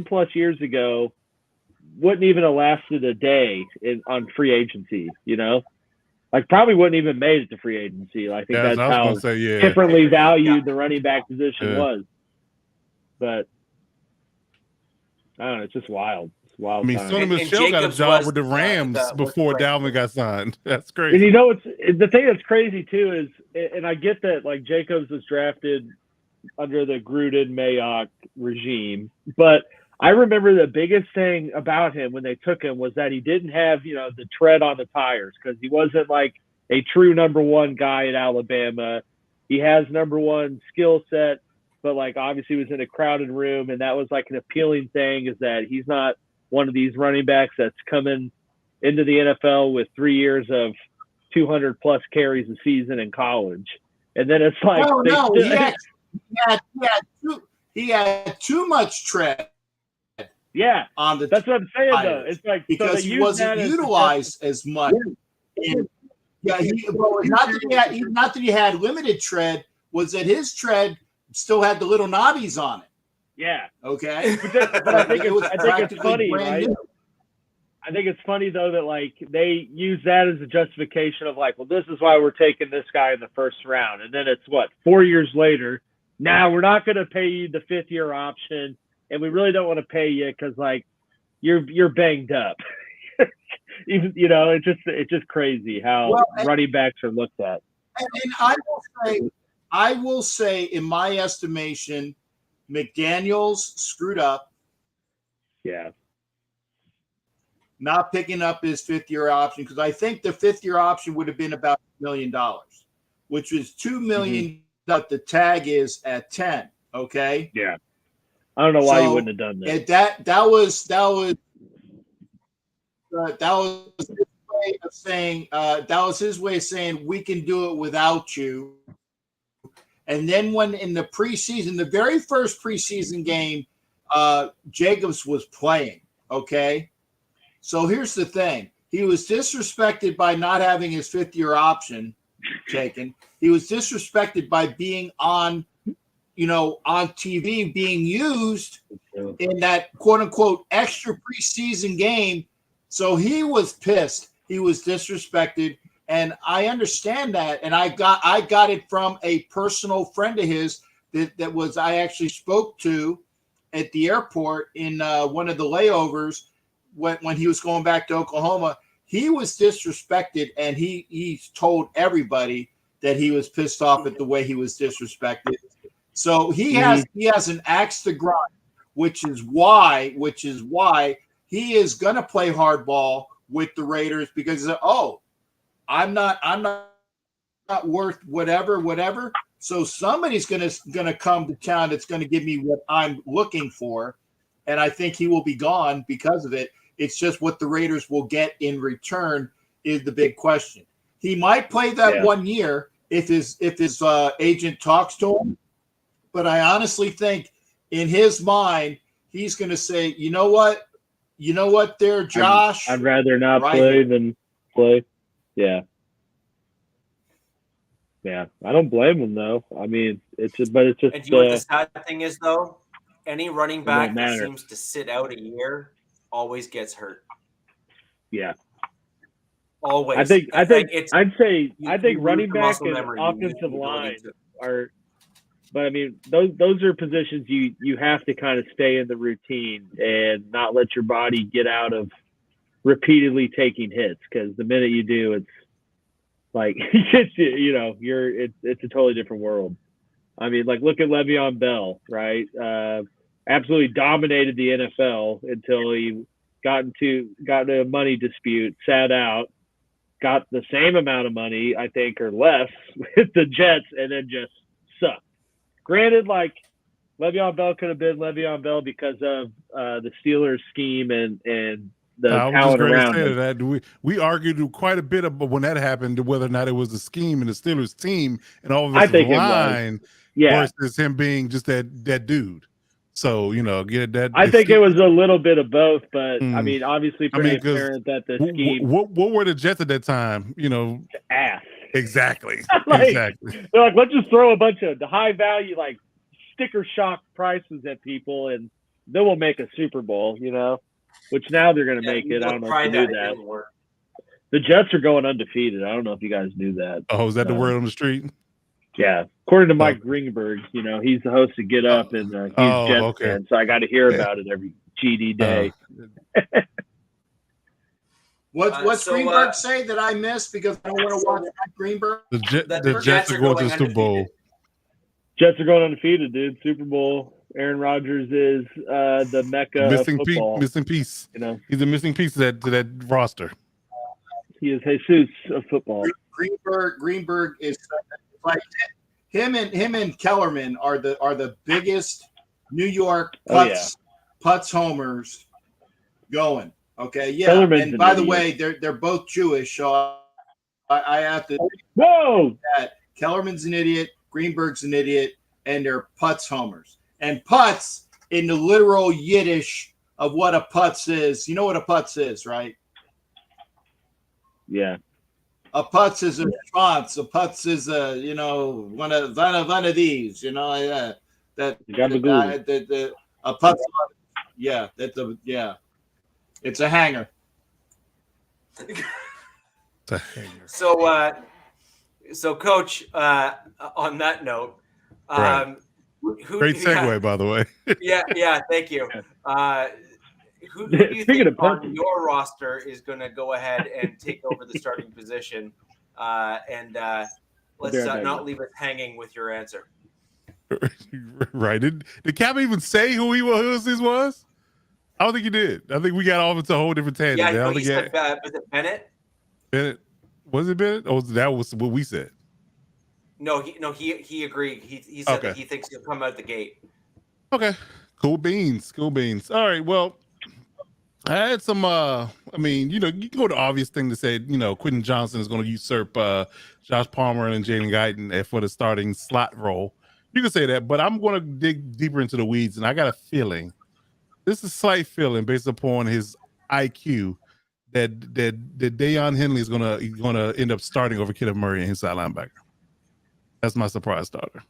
plus years ago wouldn't even have lasted a day on free agency, probably wouldn't even made it to free agency. I think that's how differently valued the running back position was. But I don't know, it's just wild. It's wild. I mean, Sonny Michel got a job with the Rams before Dalvin got signed. That's crazy. And the thing that's crazy too is, and I get that Jacobs was drafted under the Gruden Mayock regime, but I remember the biggest thing about him when they took him was that he didn't have, the tread on the tires, because he wasn't a true number one guy at Alabama. He has number one skill set, but obviously he was in a crowded room, and that was an appealing thing, is that he's not one of these running backs that's coming into the NFL with 3 years of 200 plus carries a season in college. And then it's he had too much tread. Yeah, that's what I'm saying though. It's because he wasn't utilized as much. Not that he had limited tread, was that his tread still had the little knobbies on it. Yeah. Okay. But I think it's funny, right? I think it's funny though that they use that as a justification of well, this is why we're taking this guy in the first round, and then it's 4 years later. Now we're not going to pay you the 5th-year option, and we really don't want to pay you because you're banged up. Even it's just crazy how running backs are looked at. And I will say, in my estimation, McDaniels screwed up. Yeah. Not picking up his 5th-year option, because I think the 5th-year option would have been about $1 million, which was $2 million that the tag is at 10. Okay. Yeah. I don't know why he wouldn't have done that. That was his way of saying we can do it without you. And then when in the preseason, the very first preseason game, Jacobs was playing. Okay. So here's the thing. He was disrespected by not having his 5th-year option taken. He was disrespected by being on TV, being used in that quote unquote extra preseason game. So he was pissed. He was disrespected. And I understand that. And I got it from a personal friend of his that was, I actually spoke to at the airport in one of the layovers when he was going back to Oklahoma. He was disrespected, and he told everybody that he was pissed off at the way he was disrespected. So he has an axe to grind, which is why he is gonna play hardball with the Raiders, because I'm not worth whatever. So somebody's gonna come to town that's gonna give me what I'm looking for, and I think he will be gone because of it. It's just what the Raiders will get in return is the big question. He might play that 1 year if his agent talks to him. But I honestly think in his mind, he's going to say, you know what there, Josh? I'd rather not play than play. Yeah. Yeah. I don't blame him, though. I mean, it's just. And do you know what the sad thing is, though? Any running back that seems to sit out a year always gets hurt. Yeah. Always. I think running back and offensive line are, but I mean, those are positions you have to kind of stay in the routine and not let your body get out of repeatedly taking hits, because the minute you do, it's like it's a totally different world. I mean, like, look at Le'Veon Bell, right? Absolutely dominated the NFL until he got into a money dispute, sat out, got the same amount of money, I think, or less with the Jets, and then just sucked. Granted, like, Le'Veon Bell could have been Le'Veon Bell because of the Steelers scheme and the talent around him. That we argued quite a bit about when that happened, whether or not it was the scheme and the Steelers team and all of his line versus him being just that dude. So, get that. I think it was a little bit of both, but I mean, obviously pretty apparent that the scheme. What were the Jets at that time? Ass. Exactly. Exactly. They're like, let's just throw a bunch of the high value, like, sticker shock prices at people, and then we'll make a Super Bowl, which now they're going to make it. I don't know if you knew that. The Jets are going undefeated. I don't know if you guys knew that. Oh, is that the word on the street? Yeah, according to Mike Greenberg, he's the host of Get Up, and he's a Jets fan, so I got to hear about it every GD day. What's Greenberg say that I missed because I don't want to watch Mike Greenberg? The Jets are going to the Super Bowl. Jets are going undefeated, dude. Super Bowl. Aaron Rodgers is the mecca of football. Missing piece. He's a missing piece to that roster. He is Jesus of football. Greenberg is like him and Kellerman are the biggest New York putz homers going. Okay, yeah. Kellerman's and by the way, they're both Jewish, so I have to. Whoa! That Kellerman's an idiot, Greenberg's an idiot, and they're putz homers. And putz, in the literal Yiddish of what a putz is, you know what a putz is, right? Yeah. A putz is a response. A putz is one of these. A putz. It's a hanger. So Coach, on that note, great segue, by the way. yeah, thank you. Who do you think on your roster is going to go ahead and take over the starting position? And let's not leave it hanging with your answer. Right. Did Cap even say who his was? I don't think he did. I think we got off into a whole different tangent. Yeah, I think he said, was it Bennett? Bennett? Was it Bennett? Or that was what we said? No, he agreed. He said that he thinks he'll come out the gate. Okay. Cool beans. All right. Well, I had some you can go to the obvious thing to say, Quentin Johnson is going to usurp Josh Palmer and Jaden Guyton for the starting slot role. You can say that, but I'm going to dig deeper into the weeds, and I got a feeling, this is a slight feeling based upon his IQ, that Deion Henley is gonna end up starting over Kenneth Murray and inside linebacker. That's my surprise starter.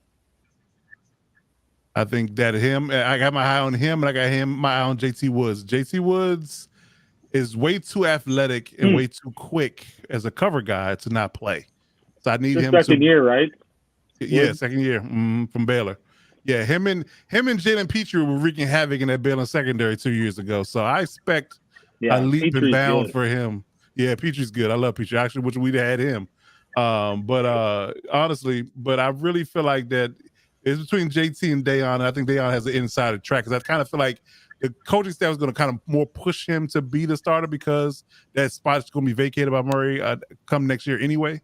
I think that I got my eye on him, and I got my eye on JT Woods. JT Woods is way too athletic and way too quick as a cover guy to not play. So I need him. Second year, right? Yeah, second year from Baylor. Yeah, him and Jalen Petrie were wreaking havoc in that Baylor secondary 2 years ago. So I expect a leap and bound for him. Yeah, Petrie's good. I love Petrie. Actually, which we'd had him. Honestly, I really feel like that it's between JT and Deion. I think Deion has an insider track because I kind of feel like the coaching staff is going to kind of more push him to be the starter because that spot's going to be vacated by Murray come next year anyway.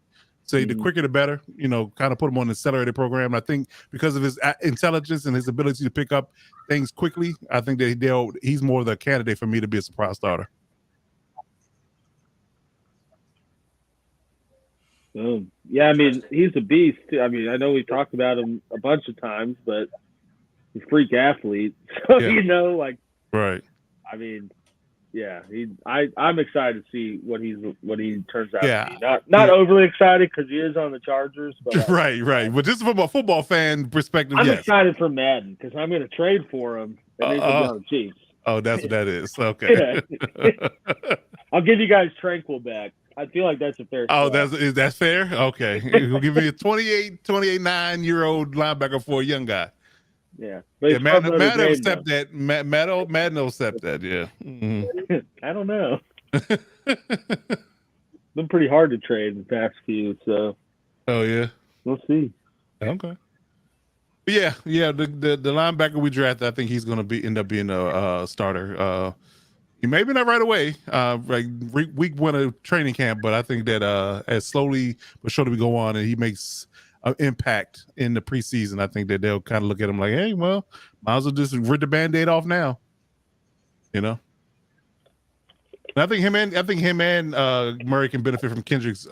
So the quicker the better, kind of put him on an accelerated program. And I think because of his intelligence and his ability to pick up things quickly, I think that he's more of the candidate for me to be a surprise starter. Yeah, I mean, he's a beast. I mean, I know we've talked about him a bunch of times, but he's a freak athlete. So, Yeah. like, Right. I mean, yeah, I'm excited to see what he turns out to be. Not overly excited because he is on the Chargers, but right. But just from a football fan perspective, I'm yes. excited for Madden because I'm going to trade for him and he's going to be on the Chiefs. Oh, that's what that is. Okay. I'll give you guys Tranquil back. I feel like that's a fair. Oh, that's fair. Okay, he'll give me a 9-year-old linebacker for a young guy. Yeah, but Madden will accept that. Madden will accept that. Yeah. Mm-hmm. I don't know. Been pretty hard to trade in the past few, so. Oh yeah. We'll see. Okay. But yeah. The linebacker we drafted, I think he's going to end up being a starter. He maybe not right away, like week 1 of training camp, but I think that as slowly but surely we go on and he makes an impact in the preseason, I think that they'll kind of look at him like, hey, well, might as well just rip the Band-Aid off now, And I think him and Murray can benefit from Kendrick's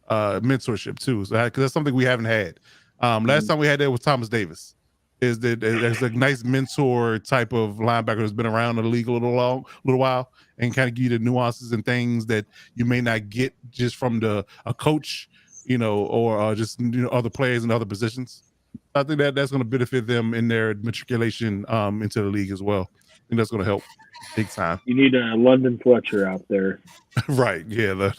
mentorship too, because that's something we haven't had. Last time we had that was Thomas Davis. There's a nice mentor type of linebacker who's been around the league a little while and kind of give you the nuances and things that you may not get just from a coach, or just other players in other positions. I think that's going to benefit them in their matriculation into the league as well. I think that's going to help big time. You need a London Fletcher out there, right? Yeah,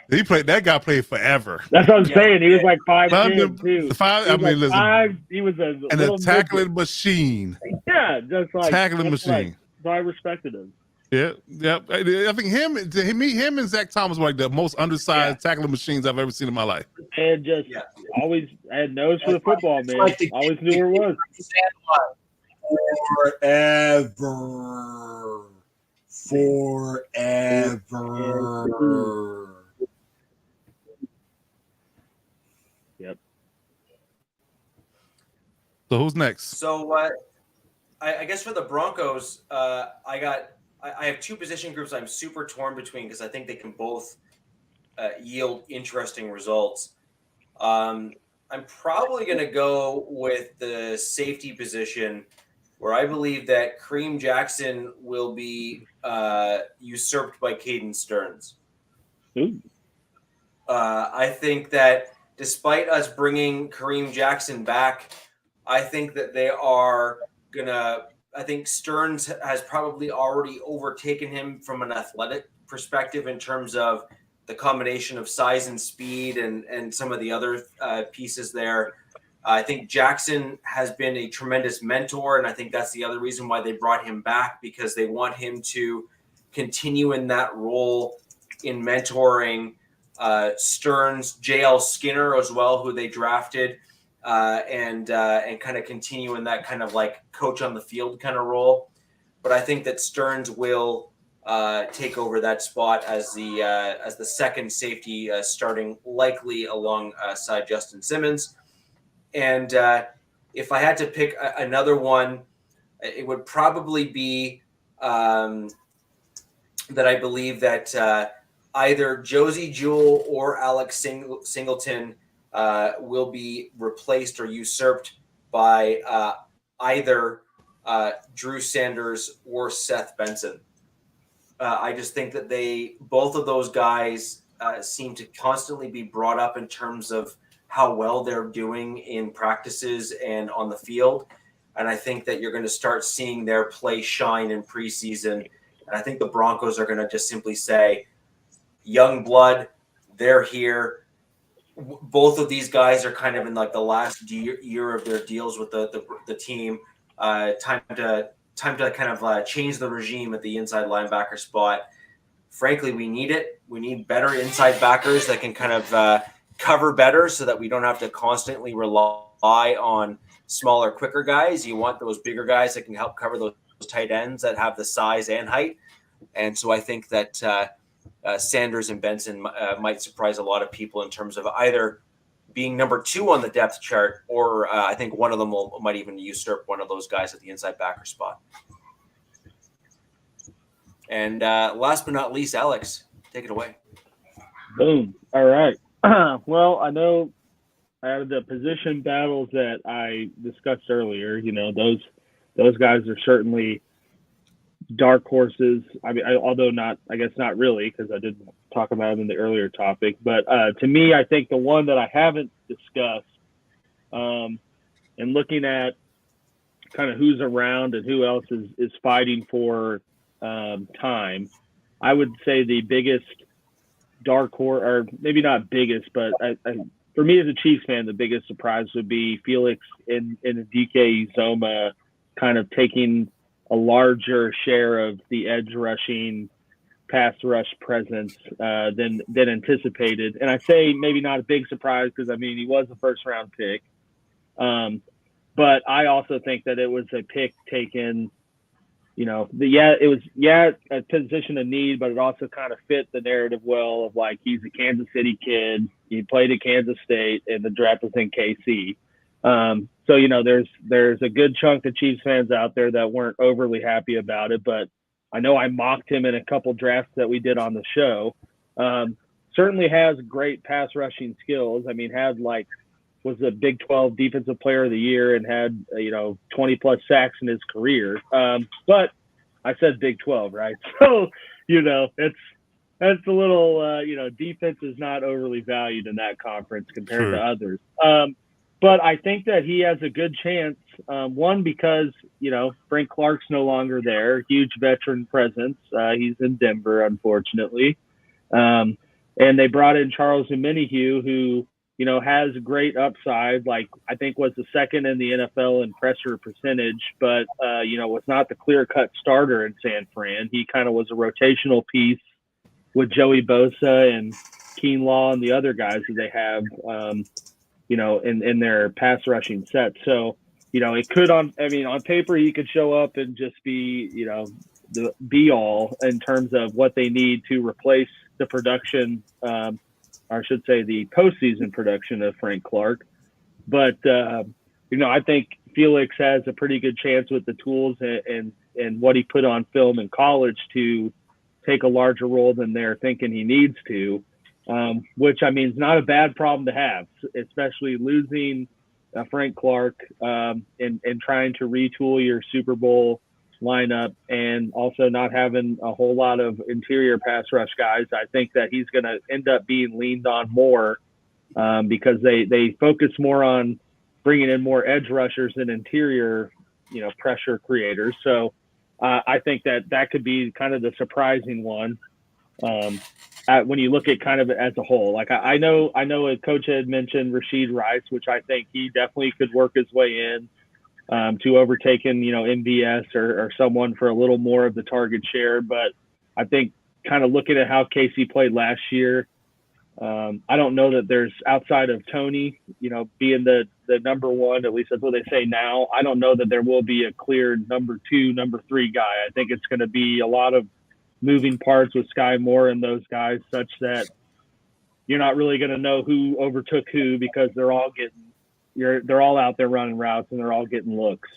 that guy played forever. That's what I'm saying. He was like 5'10" too. He was a tackling machine. Yeah, just like tackling machine. So I respected him. Yeah. I think him and Zach Thomas were like the most undersized tackling machines I've ever seen in my life. And just always had nose for the football, man. Always knew where it was. Forever. Yep. So who's next? So I guess for the Broncos, I have 2 position groups I'm super torn between because I think they can both yield interesting results. I'm probably going to go with the safety position, where I believe that Kareem Jackson will be usurped by Caden Stearns. I think that despite us bringing Kareem Jackson back, I think that they are going to – I think Stearns has probably already overtaken him from an athletic perspective in terms of the combination of size and speed and some of the other pieces there. I think Jackson has been a tremendous mentor, and I think that's the other reason why they brought him back, because they want him to continue in that role in mentoring Stearns, JL Skinner as well, who they drafted, and kind of continue in that kind of like coach on the field kind of role. But I think that Stearns will take over that spot as the second safety, starting likely alongside Justin Simmons. And if I had to pick another one, it would probably be that I believe that either Josie Jewell or Alex Singleton will be replaced or usurped by either Drew Sanders or Seth Benson. I just think that both of those guys seem to constantly be brought up in terms of how well they're doing in practices and on the field. And I think that you're going to start seeing their play shine in preseason. And I think the Broncos are going to just simply say, young blood, they're here. Both of these guys are kind of in like the last year of their deals with the team. Time to kind of change the regime at the inside linebacker spot. Frankly, we need it. We need better inside backers that can kind of cover better so that we don't have to constantly rely on smaller, quicker guys. You want those bigger guys that can help cover those tight ends that have the size and height. And so I think that Sanders and Benson might surprise a lot of people in terms of either being number 2 on the depth chart, or I think one of them might even usurp one of those guys at the inside backer spot. And last but not least, Alex, take it away. Boom. All right. Well, I know out of the position battles that I discussed earlier, those guys are certainly dark horses. I mean, although not, I guess not really, because I didn't talk about them in the earlier topic. But to me, I think the one that I haven't discussed, and looking at kind of who's around and who else is fighting for time, I would say the biggest dark horse, or maybe not biggest, but for me as a Chiefs fan, the biggest surprise would be Felix and DK Uzoma kind of taking a larger share of the edge rushing pass rush presence than anticipated. And I say maybe not a big surprise because, I mean, he was a first round pick. But I also think that it was a pick taken, it was a position of need, but it also kind of fit the narrative well of like, he's a Kansas City kid. He played at Kansas State and the draft was in KC. So, there's a good chunk of Chiefs fans out there that weren't overly happy about it, but I know I mocked him in a couple drafts that we did on the show. Certainly has great pass rushing skills. I mean, was the Big 12 Defensive Player of the Year and had 20 plus sacks in his career. But I said Big 12, right? So that's a little defense is not overly valued in that conference compared to others. But I think that he has a good chance. One, because Frank Clark's no longer there, huge veteran presence. He's in Denver, unfortunately, and they brought in Charles Omenihu, who has great upside. Like, I think was the second in the NFL in pressure percentage, but was not the clear-cut starter in San Fran. He kind of was a rotational piece with Joey Bosa and Keenlaw and the other guys that they have. In their pass rushing set. So, it could on paper, he could show up and just be, the be all in terms of what they need to replace the production, or I should say the postseason production of Frank Clark. But, I think Felix has a pretty good chance with the tools and what he put on film in college to take a larger role than they're thinking he needs to. Which, I mean, is not a bad problem to have, especially losing Frank Clark and trying to retool your Super Bowl lineup and also not having a whole lot of interior pass rush guys. I think that he's going to end up being leaned on more because they focus more on bringing in more edge rushers than interior, pressure creators. So I think that could be kind of the surprising one. When you look at kind of as a whole, like I know a coach had mentioned Rashid Rice, which I think he definitely could work his way in to overtaking, MVS or someone for a little more of the target share. But I think kind of looking at how Casey played last year, I don't know that there's outside of Tony, being the number one, at least that's what they say now. I don't know that there will be a clear number 2, number 3 guy. I think it's going to be a lot of moving parts with Sky Moore and those guys, such that you're not really going to know who overtook who because they're all out there running routes and they're all getting looks.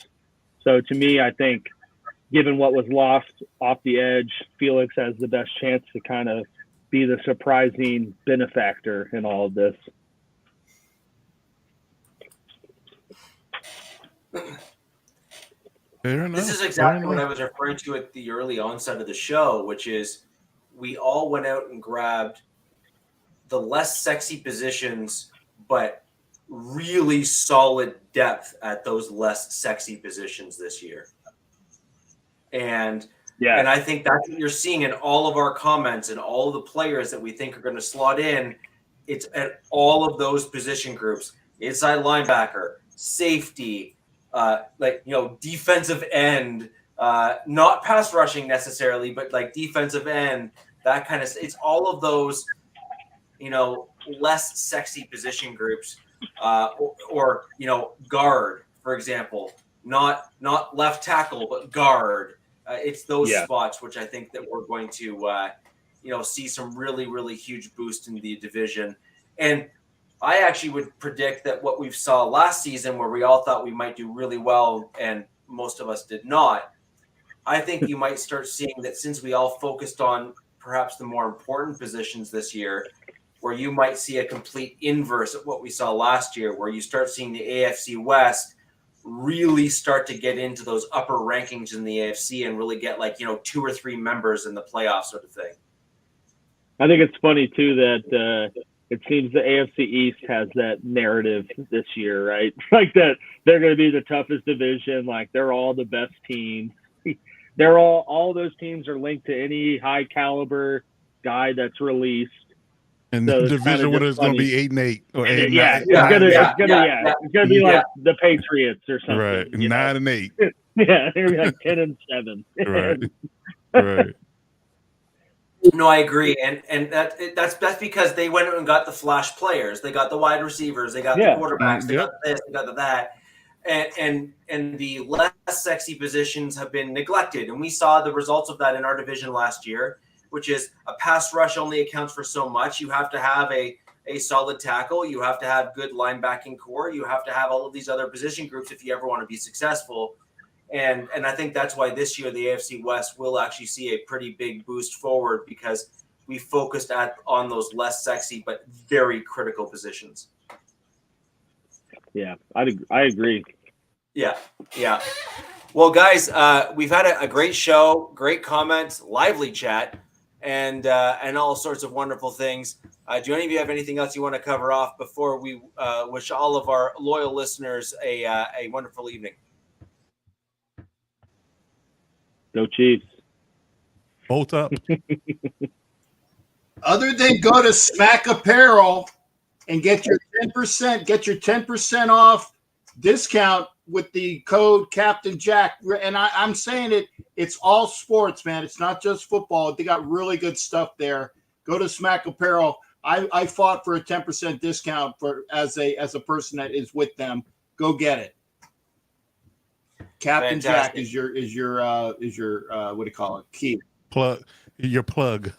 So to me, I think given what was lost off the edge, Felix has the best chance to kind of be the surprising benefactor in all of this. This is exactly what I was referring to at the early onset of the show, which is we all went out and grabbed the less sexy positions, but really solid depth at those less sexy positions this year. And I think that's what you're seeing in all of our comments and all of the players that we think are going to slot in. It's at all of those position groups: inside linebacker, safety, defensive end, not pass rushing necessarily, but like defensive end, that kind of, it's all of those, less sexy position groups, or guard, for example, not left tackle, but guard. It's those spots, which I think that we're going to, see some really, really huge boost in the division. And I actually would predict that what we saw last season, where we all thought we might do really well and most of us did not, I think you might start seeing that since we all focused on perhaps the more important positions this year, where you might see a complete inverse of what we saw last year, where you start seeing the AFC West really start to get into those upper rankings in the AFC and really get like, 2 or 3 members in the playoffs sort of thing. I think it's funny too that it seems the AFC East has that narrative this year, right? Like that they're going to be the toughest division. Like they're all the best teams. They're all those teams are linked to any high caliber guy that's released. And So the division winner is going to be 8-8 or 8-9. It's gonna be like the Patriots or something. Right, 9-8. Yeah, they're like 10-7. Right. No, I agree, and that's because they went and got the flash players. They got the wide receivers. They got the quarterbacks. They got this. They got that. And the less sexy positions have been neglected, and we saw the results of that in our division last year, which is a pass rush only accounts for so much. You have to have a solid tackle. You have to have good linebacking core. You have to have all of these other position groups if you ever want to be successful. And I think that's why this year the AFC West will actually see a pretty big boost forward because we focused on those less sexy but very critical positions. Yeah, I agree. Yeah. Well, guys, we've had a great show, great comments, lively chat, and all sorts of wonderful things. Do any of you have anything else you want to cover off before we wish all of our loyal listeners a wonderful evening? Go Chiefs. Bolt up. Other than go to Smack Apparel and get your 10% off discount with the code Captain Jack. And I'm saying it's all sports, man. It's not just football. They got really good stuff there. Go to Smack Apparel. I fought for a 10% discount as a person that is with them. Go get it. Captain Fantastic. Jack is your what do you call it? Key. Your plug.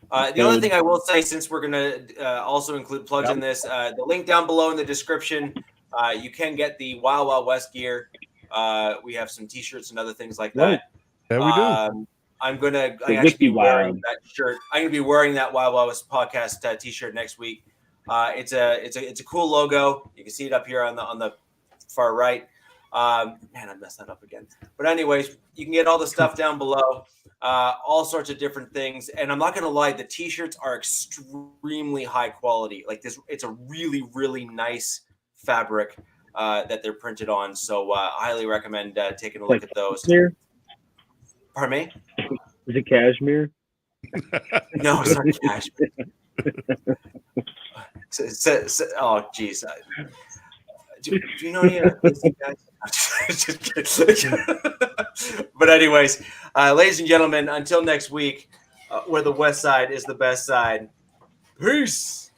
The only thing I will say, since we're going to also include plugs in this, the link down below in the description, you can get the Wild Wild West gear. We have some T-shirts and other things like that. Yeah, we do. I'm going to actually be wearing that shirt. I'm going to be wearing that Wild Wild West podcast T-shirt next week. It's a cool logo. You can see it up here on the far right. Man, I messed that up again. But anyways, you can get all the stuff down below, all sorts of different things. And I'm not going to lie, the T-shirts are extremely high quality. Like this, it's a really, really nice fabric that they're printed on. So I highly recommend taking a look at those. Cashmere? Pardon me? Is it cashmere? No, it's not cashmere. Oh, geez. Do you know any of these guys? But anyways, ladies and gentlemen, until next week, where the West Side is the best side. Peace.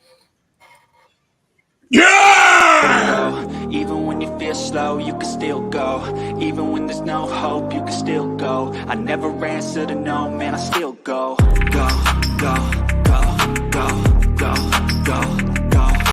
Yeah! Even when you feel slow, you can still go. Even when there's no hope, you can still go. I never answer to no, man, I still go. Go, go, go, go, go, go.